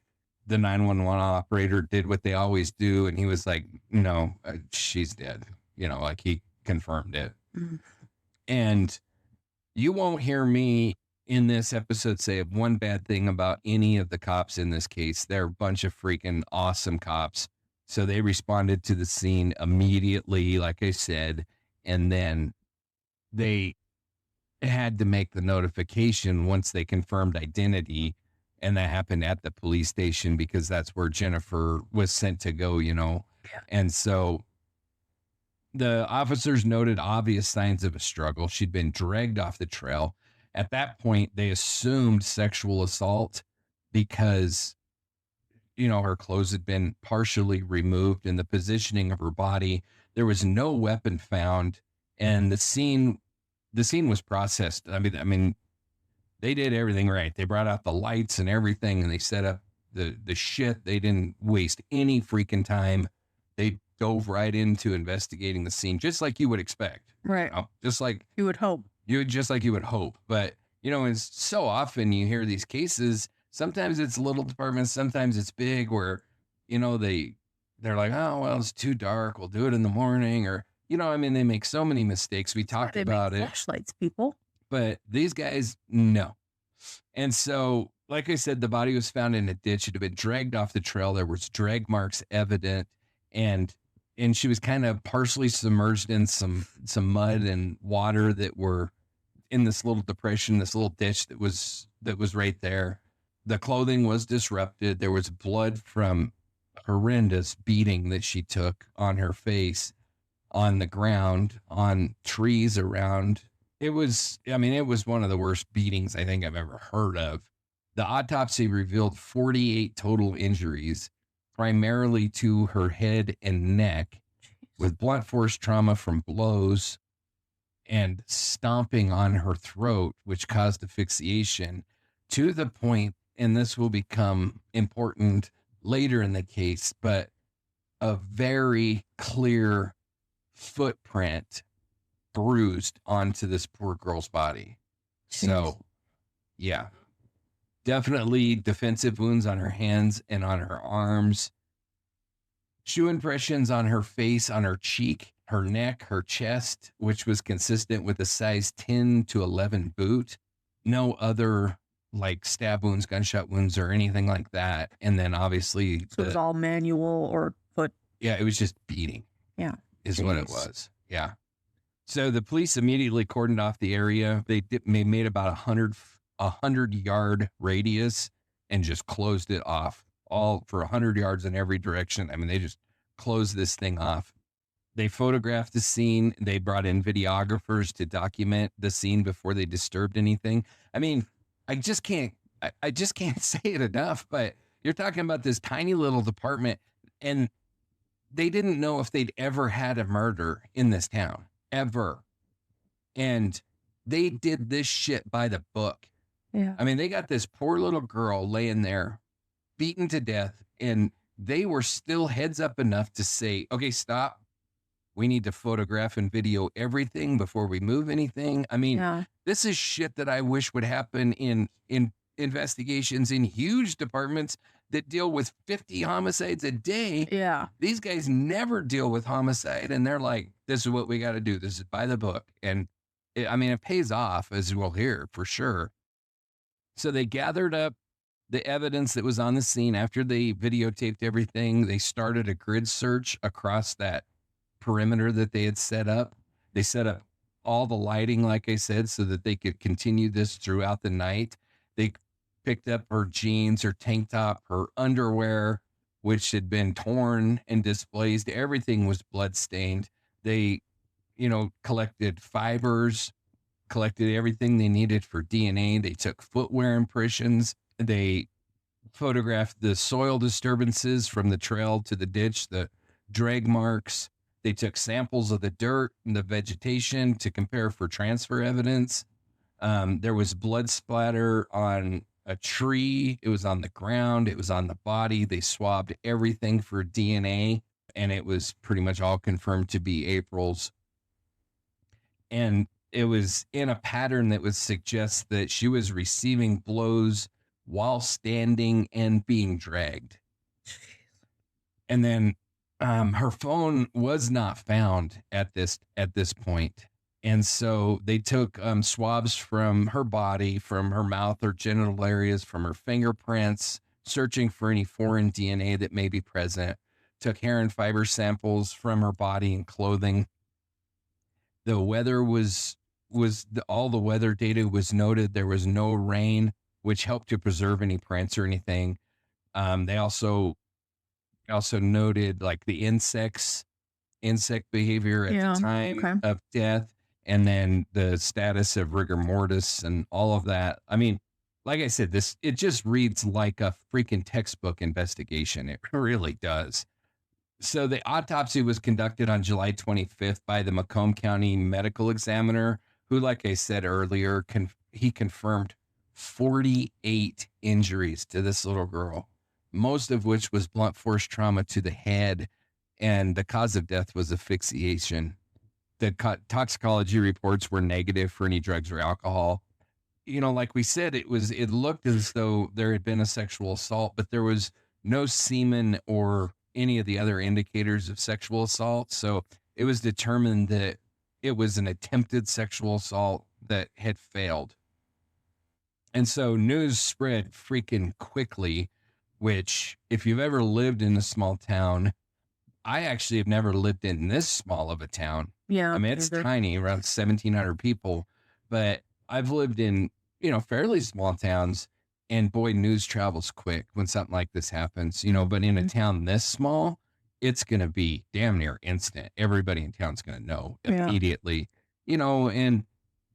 the 911 operator did what they always do. And he was like, no, she's dead. Like, he confirmed it. Mm. And you won't hear me in this episode say one bad thing about any of the cops in this case. They're a bunch of freaking awesome cops. So they responded to the scene immediately, like I said, and then they had to make the notification once they confirmed identity. And that happened at the police station because that's where Jennifer was sent to go, Yeah. And so The officers noted obvious signs of a struggle. She'd been dragged off the trail. At that point, they assumed sexual assault because, her clothes had been partially removed and the positioning of her body. There was no weapon found, and the scene was processed. I mean, they did everything right. They brought out the lights and everything, and they set up the shit. They didn't waste any freaking time. They dove right into investigating the scene, just like you would expect. Right. Just like You would hope. you would hope. But it's so often you hear these cases. Sometimes it's little departments, sometimes it's big, where they're like, oh well, it's too dark. We'll do it in the morning, or they make so many mistakes. We talked They about make it. flashlights, people. But these guys, no. And so, like I said, the body was found in a ditch. It had been dragged off the trail. There was drag marks evident, and she was kind of partially submerged in some mud and water that were in this little depression, this little ditch that was right there. The clothing was disrupted. There was blood from horrendous beating that she took on her face, on the ground, on trees around. It was one of the worst beatings I think I've ever heard of. The autopsy revealed 48 total injuries, primarily to her head and neck, with blunt force trauma from blows and stomping on her throat, which caused asphyxiation, to the point, and this will become important later in the case, but a very clear footprint bruised onto this poor girl's body. So, yeah, definitely defensive wounds on her hands and on her arms. Shoe impressions on her face, on her cheek, her neck, her chest, which was consistent with a size 10 to 11 boot. No other like stab wounds, gunshot wounds, or anything like that. And then obviously, so it was all manual or foot. Yeah, it was just beating. Yeah, is what it was. Yeah. So the police immediately cordoned off the area. They made about 100-yard radius and just closed it off, all for 100 yards in every direction. I mean, they just closed this thing off. They photographed the scene. They brought in videographers to document the scene before they disturbed anything. I mean, I just can't say it enough, but you're talking about this tiny little department, and they didn't know if they'd ever had a murder in this town, ever. And they did this shit by the book. Yeah. I mean, they got this poor little girl laying there, beaten to death, and they were still heads up enough to say, okay, stop. We need to photograph and video everything before we move anything. I mean, This is shit that I wish would happen in investigations in huge departments that deal with 50 homicides a day. Yeah. These guys never deal with homicide, and they're like, this is what we got to do. This is by the book. And it pays off, as we'll hear for sure. So they gathered up the evidence that was on the scene. After they videotaped everything, they started a grid search across that perimeter that they had set up. They set up all the lighting, like I said, so that they could continue this throughout the night. They picked up her jeans, her tank top, her underwear, which had been torn and displaced. Everything was bloodstained. They, collected fibers, collected everything they needed for DNA. They took footwear impressions. They photographed the soil disturbances from the trail to the ditch, the drag marks. They took samples of the dirt and the vegetation to compare for transfer evidence. There was blood splatter on a tree. It was on the ground. It was on the body. They swabbed everything for DNA, and it was pretty much all confirmed to be April's. And it was in a pattern that would suggest that she was receiving blows while standing and being dragged. And then her phone was not found at this point. And so they took swabs from her body, from her mouth or genital areas, from her fingerprints, searching for any foreign DNA that may be present. Took hair and fiber samples from her body and clothing. The weather all the weather data was noted. There was no rain, which helped to preserve any prints or anything. They also noted like the insects insect behavior at Yeah. the time Okay. of death, and then the status of rigor mortis and all of that. I mean, like I said, it just reads like a freaking textbook investigation. It really does. So the autopsy was conducted on July 25th by the Macomb County medical examiner, who, like I said earlier, he confirmed 48 injuries to this little girl, most of which was blunt force trauma to the head, and the cause of death was asphyxiation. The toxicology reports were negative for any drugs or alcohol. Like we said, it looked as though there had been a sexual assault, but there was no semen or any of the other indicators of sexual assault. So it was determined that it was an attempted sexual assault that had failed. And so news spread freaking quickly, which, if you've ever lived in a small town, I actually have never lived in this small of a town. Yeah. I mean, it's tiny, around 1,700 people, but I've lived in, fairly small towns, and boy, news travels quick when something like this happens, but in a town this small, it's going to be damn near instant. Everybody in town's going to know immediately, and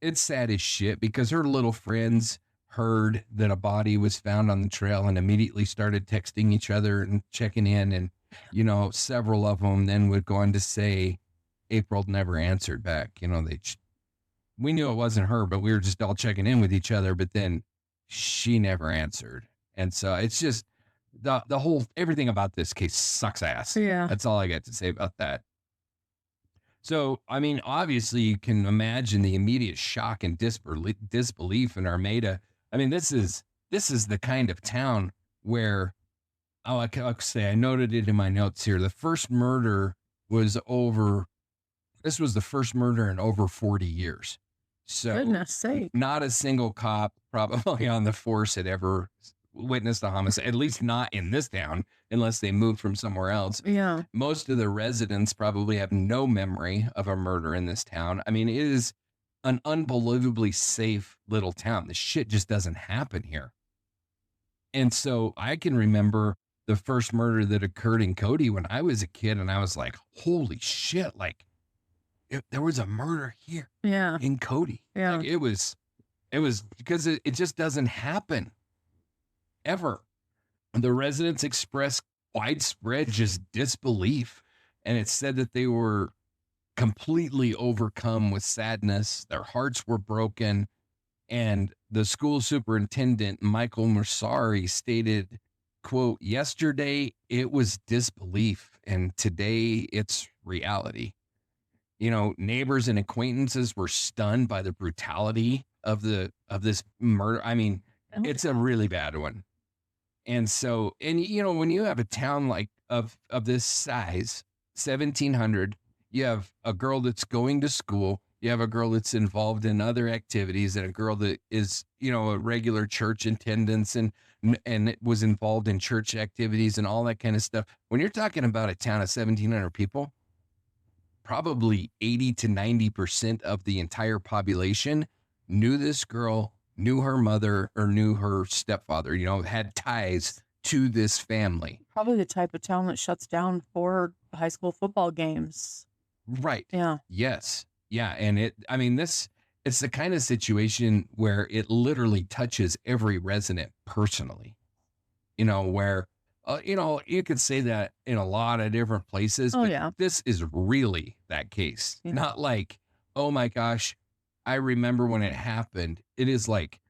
it's sad as shit because her little friends heard that a body was found on the trail and immediately started texting each other and checking in. And, several of them then would go on to say April never answered back. We knew it wasn't her, but we were just all checking in with each other. But then she never answered. And so it's just the whole, everything about this case sucks ass. Yeah. That's all I got to say about that. So, I mean, obviously you can imagine the immediate shock and disbelief in Armada. I mean, this is the kind of town where, I noted it in my notes here. The first murder was this was the first murder in over 40 years. So goodness sake, not a single cop probably on the force had ever witnessed a homicide, at least not in this town, unless they moved from somewhere else. Yeah. Most of the residents probably have no memory of a murder in this town. I mean, it is an unbelievably safe little town. This shit just doesn't happen here. And so I can remember the first murder that occurred in Cody when I was a kid, and I was like, holy shit, like there was a murder here in Cody. Yeah. Like, it was because it just doesn't happen ever. The residents expressed widespread just disbelief, and it said that they were completely overcome with sadness. Their hearts were broken. And the school superintendent, Michael Mursari, stated, quote, "Yesterday it was disbelief, and today it's reality." Neighbors and acquaintances were stunned by the brutality of this murder. I mean, it's a really bad one. And so, when you have a town like of this size, 1,700, you have a girl that's going to school, you have a girl that's involved in other activities, and a girl that is, a regular church attendance and it was involved in church activities and all that kind of stuff. When you're talking about a town of 1,700 people, probably 80 to 90% of the entire population knew this girl, knew her mother, or knew her stepfather, had ties to this family. Probably the type of town that shuts down for high school football games. Right. Yeah. Yes. Yeah. And it's the kind of situation where it literally touches every resident personally, where, you could say that in a lot of different places, but this is really that case. Yeah. Not like, oh my gosh, I remember when it happened. It is like,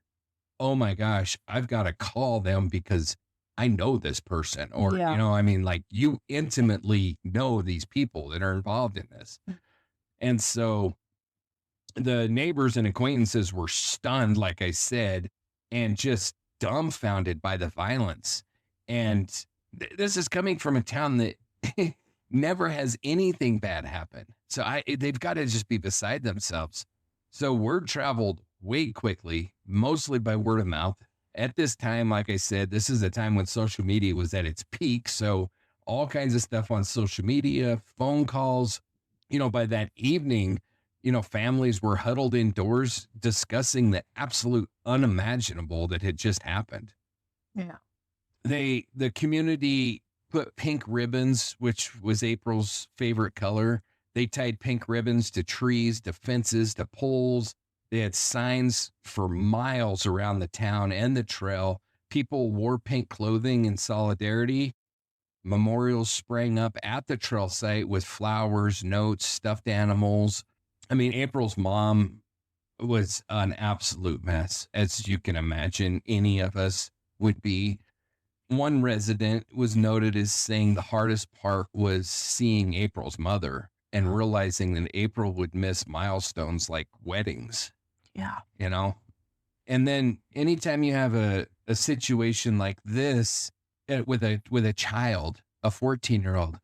oh my gosh, I've got to call them because I know this person, or, like you intimately know these people that are involved in this. And so the neighbors and acquaintances were stunned, like I said, and just dumbfounded by the violence. And this is coming from a town that never has anything bad happen. So they've got to just be beside themselves. So word traveled way quickly, mostly by word of mouth. At this time, like I said, this is a time when social media was at its peak. So all kinds of stuff on social media, phone calls, by that evening, families were huddled indoors discussing the absolute unimaginable that had just happened. Yeah. The community put pink ribbons, which was April's favorite color, They tied pink ribbons to trees, to fences, to poles. They had signs for miles around the town and the trail. People wore pink clothing in solidarity. Memorials sprang up at the trail site with flowers, notes, stuffed animals. I mean, April's mom was an absolute mess, as you can imagine any of us would be. One resident was noted as saying the hardest part was seeing April's mother and realizing that April would miss milestones like weddings, Yeah. you know? And then anytime you have a situation like this with a child, a 14-year-old,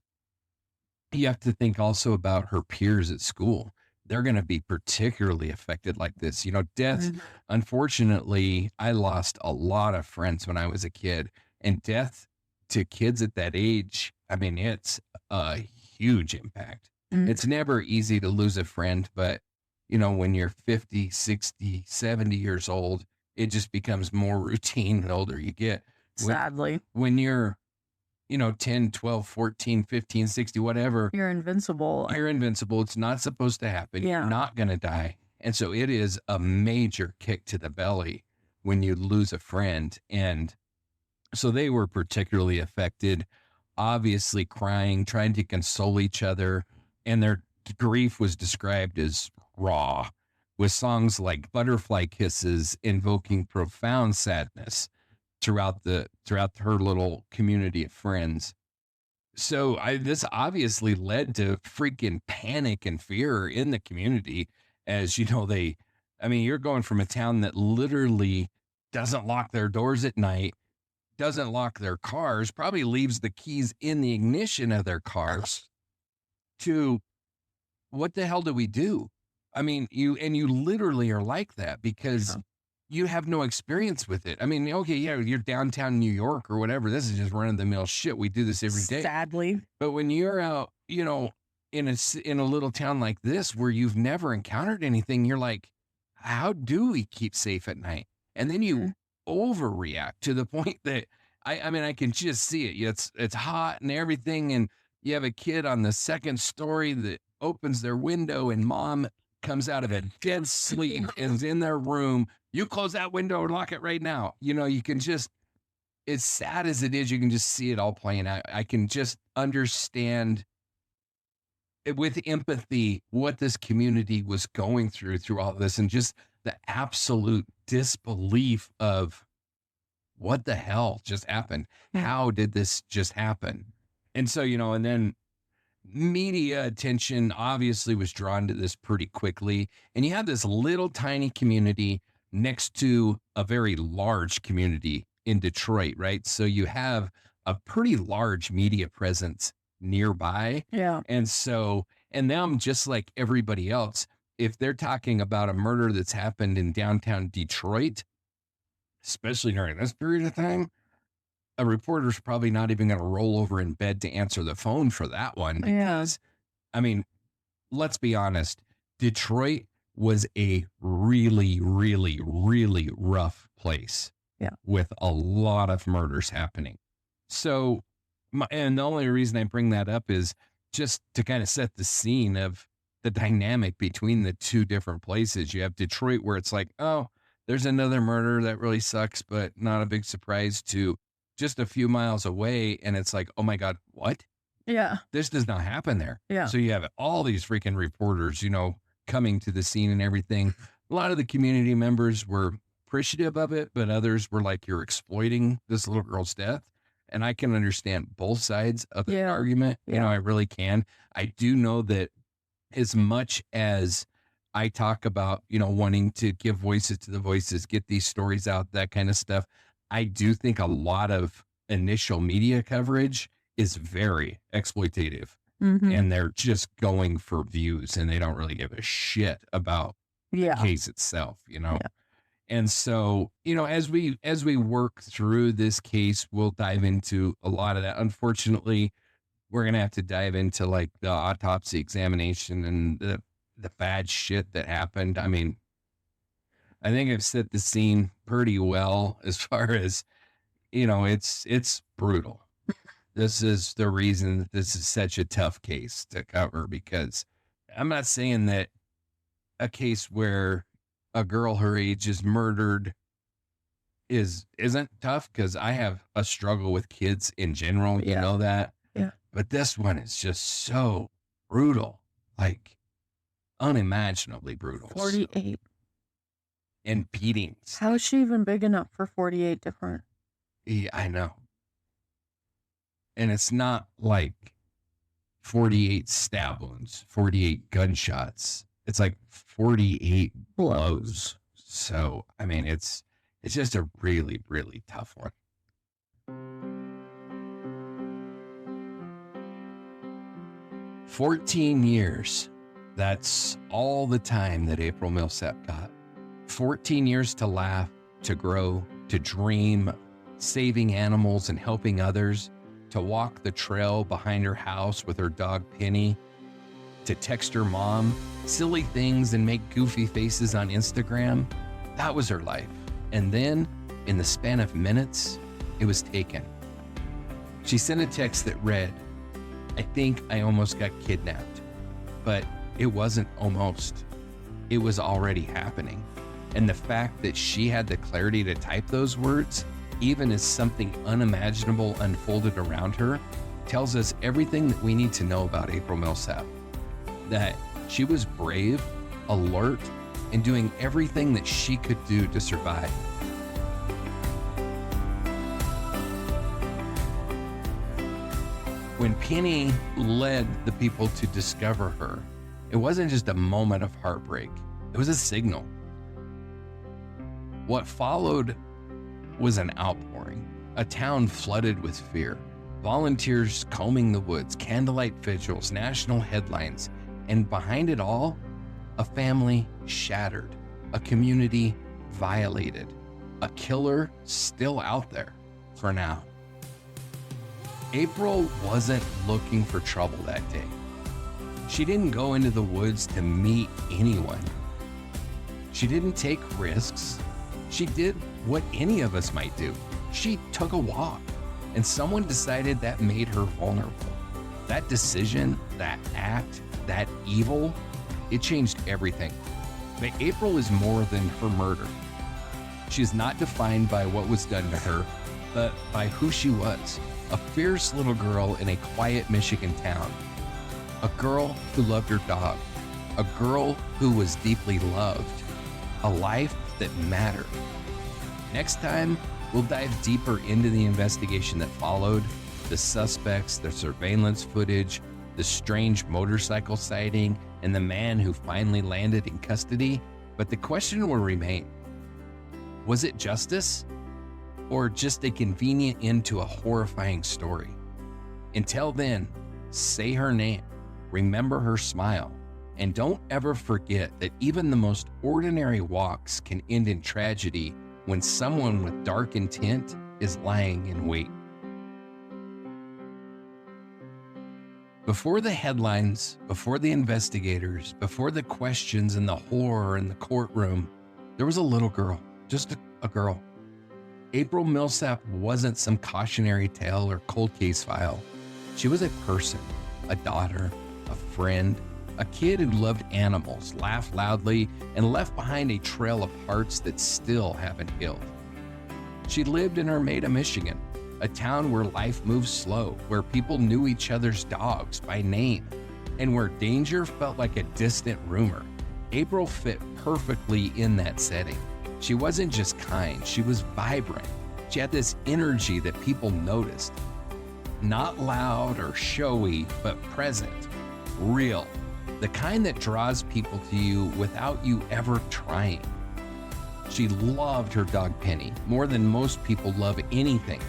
you have to think also about her peers at school. They're going to be particularly affected like this. You know, death, Mhm. unfortunately, I lost a lot of friends when I was a kid, and death to kids at that age, I mean, it's a huge impact. Mhm. It's never easy to lose a friend, but you know, when you're 50, 60, 70 years old, it just becomes more routine the older you get. When, Sadly, when you're, you know, 10, 12, 14, 15, 60, whatever, you're invincible. you're invincible. It's not supposed to happen. Yeah. You're not going to die. And so it is a major kick to the belly when you lose a friend. And so they were particularly affected, obviously crying, trying to console each other. And their grief was described as raw, with songs like Butterfly Kisses invoking profound sadness throughout her little community of friends. So this obviously led to freaking panic and fear in the community, as you know, I mean, you're going from a town that literally doesn't lock their doors at night, doesn't lock their cars, probably leaves the keys in the ignition of their cars, to what the hell do we do? I mean, you literally are like that because Yeah. you have no experience with it. I mean, okay, yeah, you're downtown New York or whatever. This is just run of the mill shit. We do this every day. Sadly. But when you're out, you know, in a little town like this where you've never encountered anything, you're like, how do we keep safe at night? And then you Mhm. overreact to the point that I mean, I can just see it. It's hot and everything, and you have a kid on the second story that opens their window, and mom comes out of a dead sleep and is in their room. You close that window and lock it right now. You know, you can just, as sad as it is, you can just see it all playing out. I can just understand with empathy what this community was going through all this, and just the absolute disbelief of what the hell just happened? Yeah. How did this just happen? And so, you know, and then media attention obviously was drawn to this pretty quickly. And you had this little tiny community next to a very large community in Detroit, right? So you have a pretty large media presence nearby. Yeah. And so, and them, just like everybody else, if they're talking about a murder that's happened in downtown Detroit, especially during this period of time, a reporter's probably not even going to roll over in bed to answer the phone for that one. Yeah. Because, I mean, let's be honest, Detroit was a really, really, really rough place. Yeah. With a lot of murders happening. So, and the only reason I bring that up is just to kind of set the scene of the dynamic between the two different places. You have Detroit, where it's like, oh, there's another murder that really sucks, but not a big surprise, to just a few miles away. And it's like, oh my God, what? Yeah. This does not happen there. Yeah. So you have all these freaking reporters, you know, coming to the scene and everything. A lot of the community members were appreciative of it, but others were like, you're exploiting this little girl's death. And I can understand both sides of the Yeah. argument. You know, Yeah. I really can. I do know that as much as I talk about, you know, wanting to give voices to the voices, get these stories out, that kind of stuff, I do think a lot of initial media coverage is very exploitative, Mhm. and they're just going for views, and they don't really give a shit about the Yeah. case itself, you know? Yeah. And so, you know, as we work through this case, we'll dive into a lot of that. Unfortunately, we're gonna have to dive into like the autopsy examination and the bad shit that happened. I mean, I think I've set the scene pretty well as far as, you know, it's brutal. This is the reason that this is such a tough case to cover, because I'm not saying that a case where a girl her age is murdered isn't tough, because I have a struggle with kids in general, you Yeah. know that. Yeah. But this one is just so brutal, like unimaginably brutal. 48. And beatings. How is she even big enough for 48 different? Yeah, I know. And it's not like 48 stab wounds, 48 gunshots. It's like 48 blows. So, I mean, it's just a really, really tough one. "14 years. That's all the time that April Millsap got. 14 years to laugh, to grow, to dream, saving animals and helping others, to walk the trail behind her house with her dog Penny, to text her mom silly things and make goofy faces on Instagram. That was her life. And then, in the span of minutes, it was taken. She sent a text that read, 'I think I almost got kidnapped.' But it wasn't almost. It was already happening. And the fact that she had the clarity to type those words, even as something unimaginable unfolded around her, tells us everything that we need to know about April Millsap. That she was brave, alert, and doing everything that she could do to survive. When Penny led the people to discover her, it wasn't just a moment of heartbreak, it was a signal. What followed was an outpouring, a town flooded with fear, volunteers combing the woods, candlelight vigils, national headlines, and behind it all, a family shattered, a community violated, a killer still out there for now. April wasn't looking for trouble that day. She didn't go into the woods to meet anyone. She didn't take risks. She did what any of us might do. She took a walk, and someone decided that made her vulnerable. That decision, that act, that evil, it changed everything. But April is more than her murder. She's not defined by what was done to her, but by who she was. A fierce little girl in a quiet Michigan town. A girl who loved her dog. A girl who was deeply loved. A life that mattered. Next time, we'll dive deeper into the investigation that followed, the suspects, the surveillance footage, the strange motorcycle sighting, and the man who finally landed in custody. But the question will remain, was it justice? Or just a convenient end to a horrifying story? Until then, say her name, remember her smile, and don't ever forget that even the most ordinary walks can end in tragedy when someone with dark intent is lying in wait. Before the headlines, before the investigators, before the questions and the horror in the courtroom, there was a little girl, just a girl. April Millsap wasn't some cautionary tale or cold case file. She was a person, a daughter, a friend, a kid who loved animals, laughed loudly, and left behind a trail of hearts that still haven't healed. She lived in Armada, Michigan, a town where life moves slow, where people knew each other's dogs by name, and where danger felt like a distant rumor. April fit perfectly in that setting. She wasn't just kind, she was vibrant. She had this energy that people noticed. Not loud or showy, but present, real. The kind that draws people to you without you ever trying. She loved her dog Penny more than most people love anything.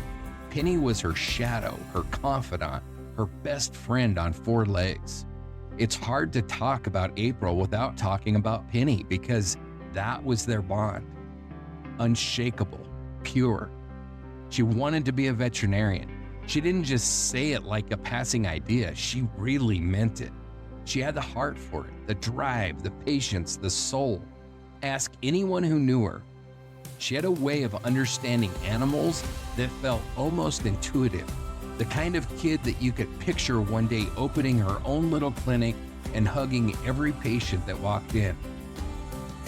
Penny was her shadow, her confidant, her best friend on four legs. It's hard to talk about April without talking about Penny because that was their bond. Unshakable, pure. She wanted to be a veterinarian. She didn't just say it like a passing idea, she really meant it. She had the heart for it, the drive, the patience, the soul. Ask anyone who knew her. She had a way of understanding animals that felt almost intuitive. The kind of kid that you could picture one day opening her own little clinic, and hugging every patient that walked in.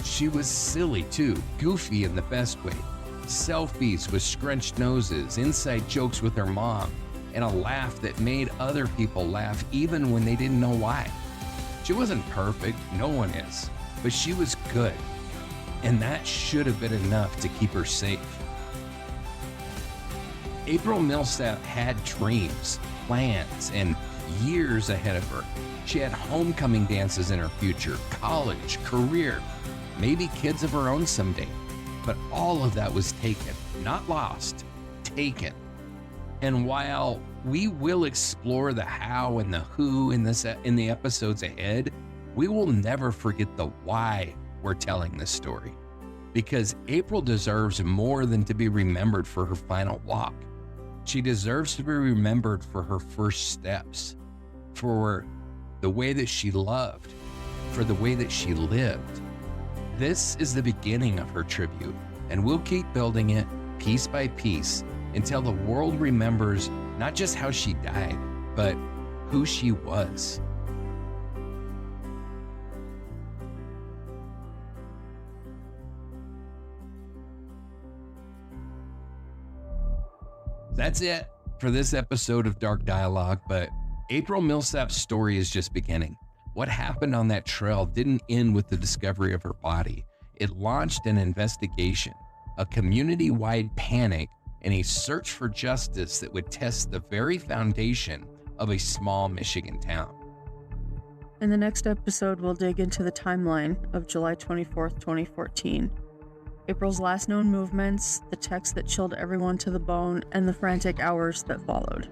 She was silly too, goofy in the best way. Selfies with scrunched noses, inside jokes with her mom, and a laugh that made other people laugh even when they didn't know why. She wasn't perfect, no one is, but she was good. And that should have been enough to keep her safe. April Millsap had dreams, plans, and years ahead of her. She had homecoming dances in her future, college, career, maybe kids of her own someday. But all of that was taken, not lost, taken. And while we will explore the how and the who in the episodes ahead, we will never forget the why we're telling this story. Because April deserves more than to be remembered for her final walk. She deserves to be remembered for her first steps, for the way that she loved, for the way that she lived. This is the beginning of her tribute, and we'll keep building it piece by piece until the world remembers not just how she died, but who she was. That's it for this episode of Dark Dialogue, but April Millsap's story is just beginning. What happened on that trail didn't end with the discovery of her body. It launched an investigation, a community-wide panic, and a search for justice that would test the very foundation of a small Michigan town. In the next episode, we'll dig into the timeline of July 24th, 2014. April's last known movements, the text that chilled everyone to the bone, and the frantic hours that followed.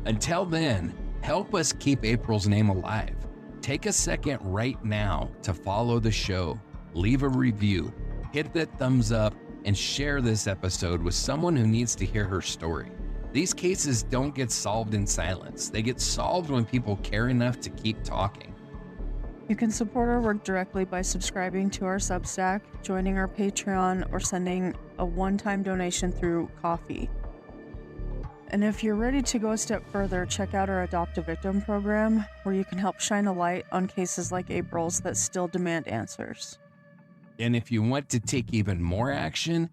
Until then, help us keep April's name alive. Take a second right now to follow the show, leave a review, hit that thumbs up, and share this episode with someone who needs to hear her story. These cases don't get solved in silence. They get solved when people care enough to keep talking. You can support our work directly by subscribing to our Substack, joining our Patreon, or sending a one-time donation through Ko-fi. And if you're ready to go a step further, check out our Adopt a Victim program, where you can help shine a light on cases like April's that still demand answers. And if you want to take even more action,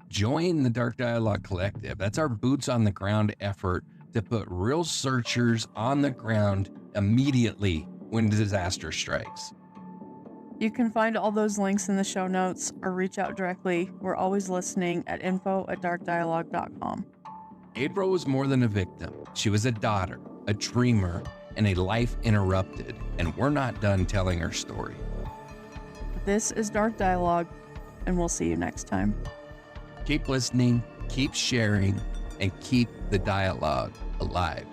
join the Dark Dialogue Collective. That's our boots on the ground effort to put real searchers on the ground immediately when disaster strikes. You can find all those links in the show notes or reach out directly. We're always listening at info@darkdialogue.com. April was more than a victim. She was a daughter, a dreamer, and a life interrupted, and we're not done telling her story. This is Dark Dialogue, and we'll see you next time. Keep listening, keep sharing, and keep the dialogue alive.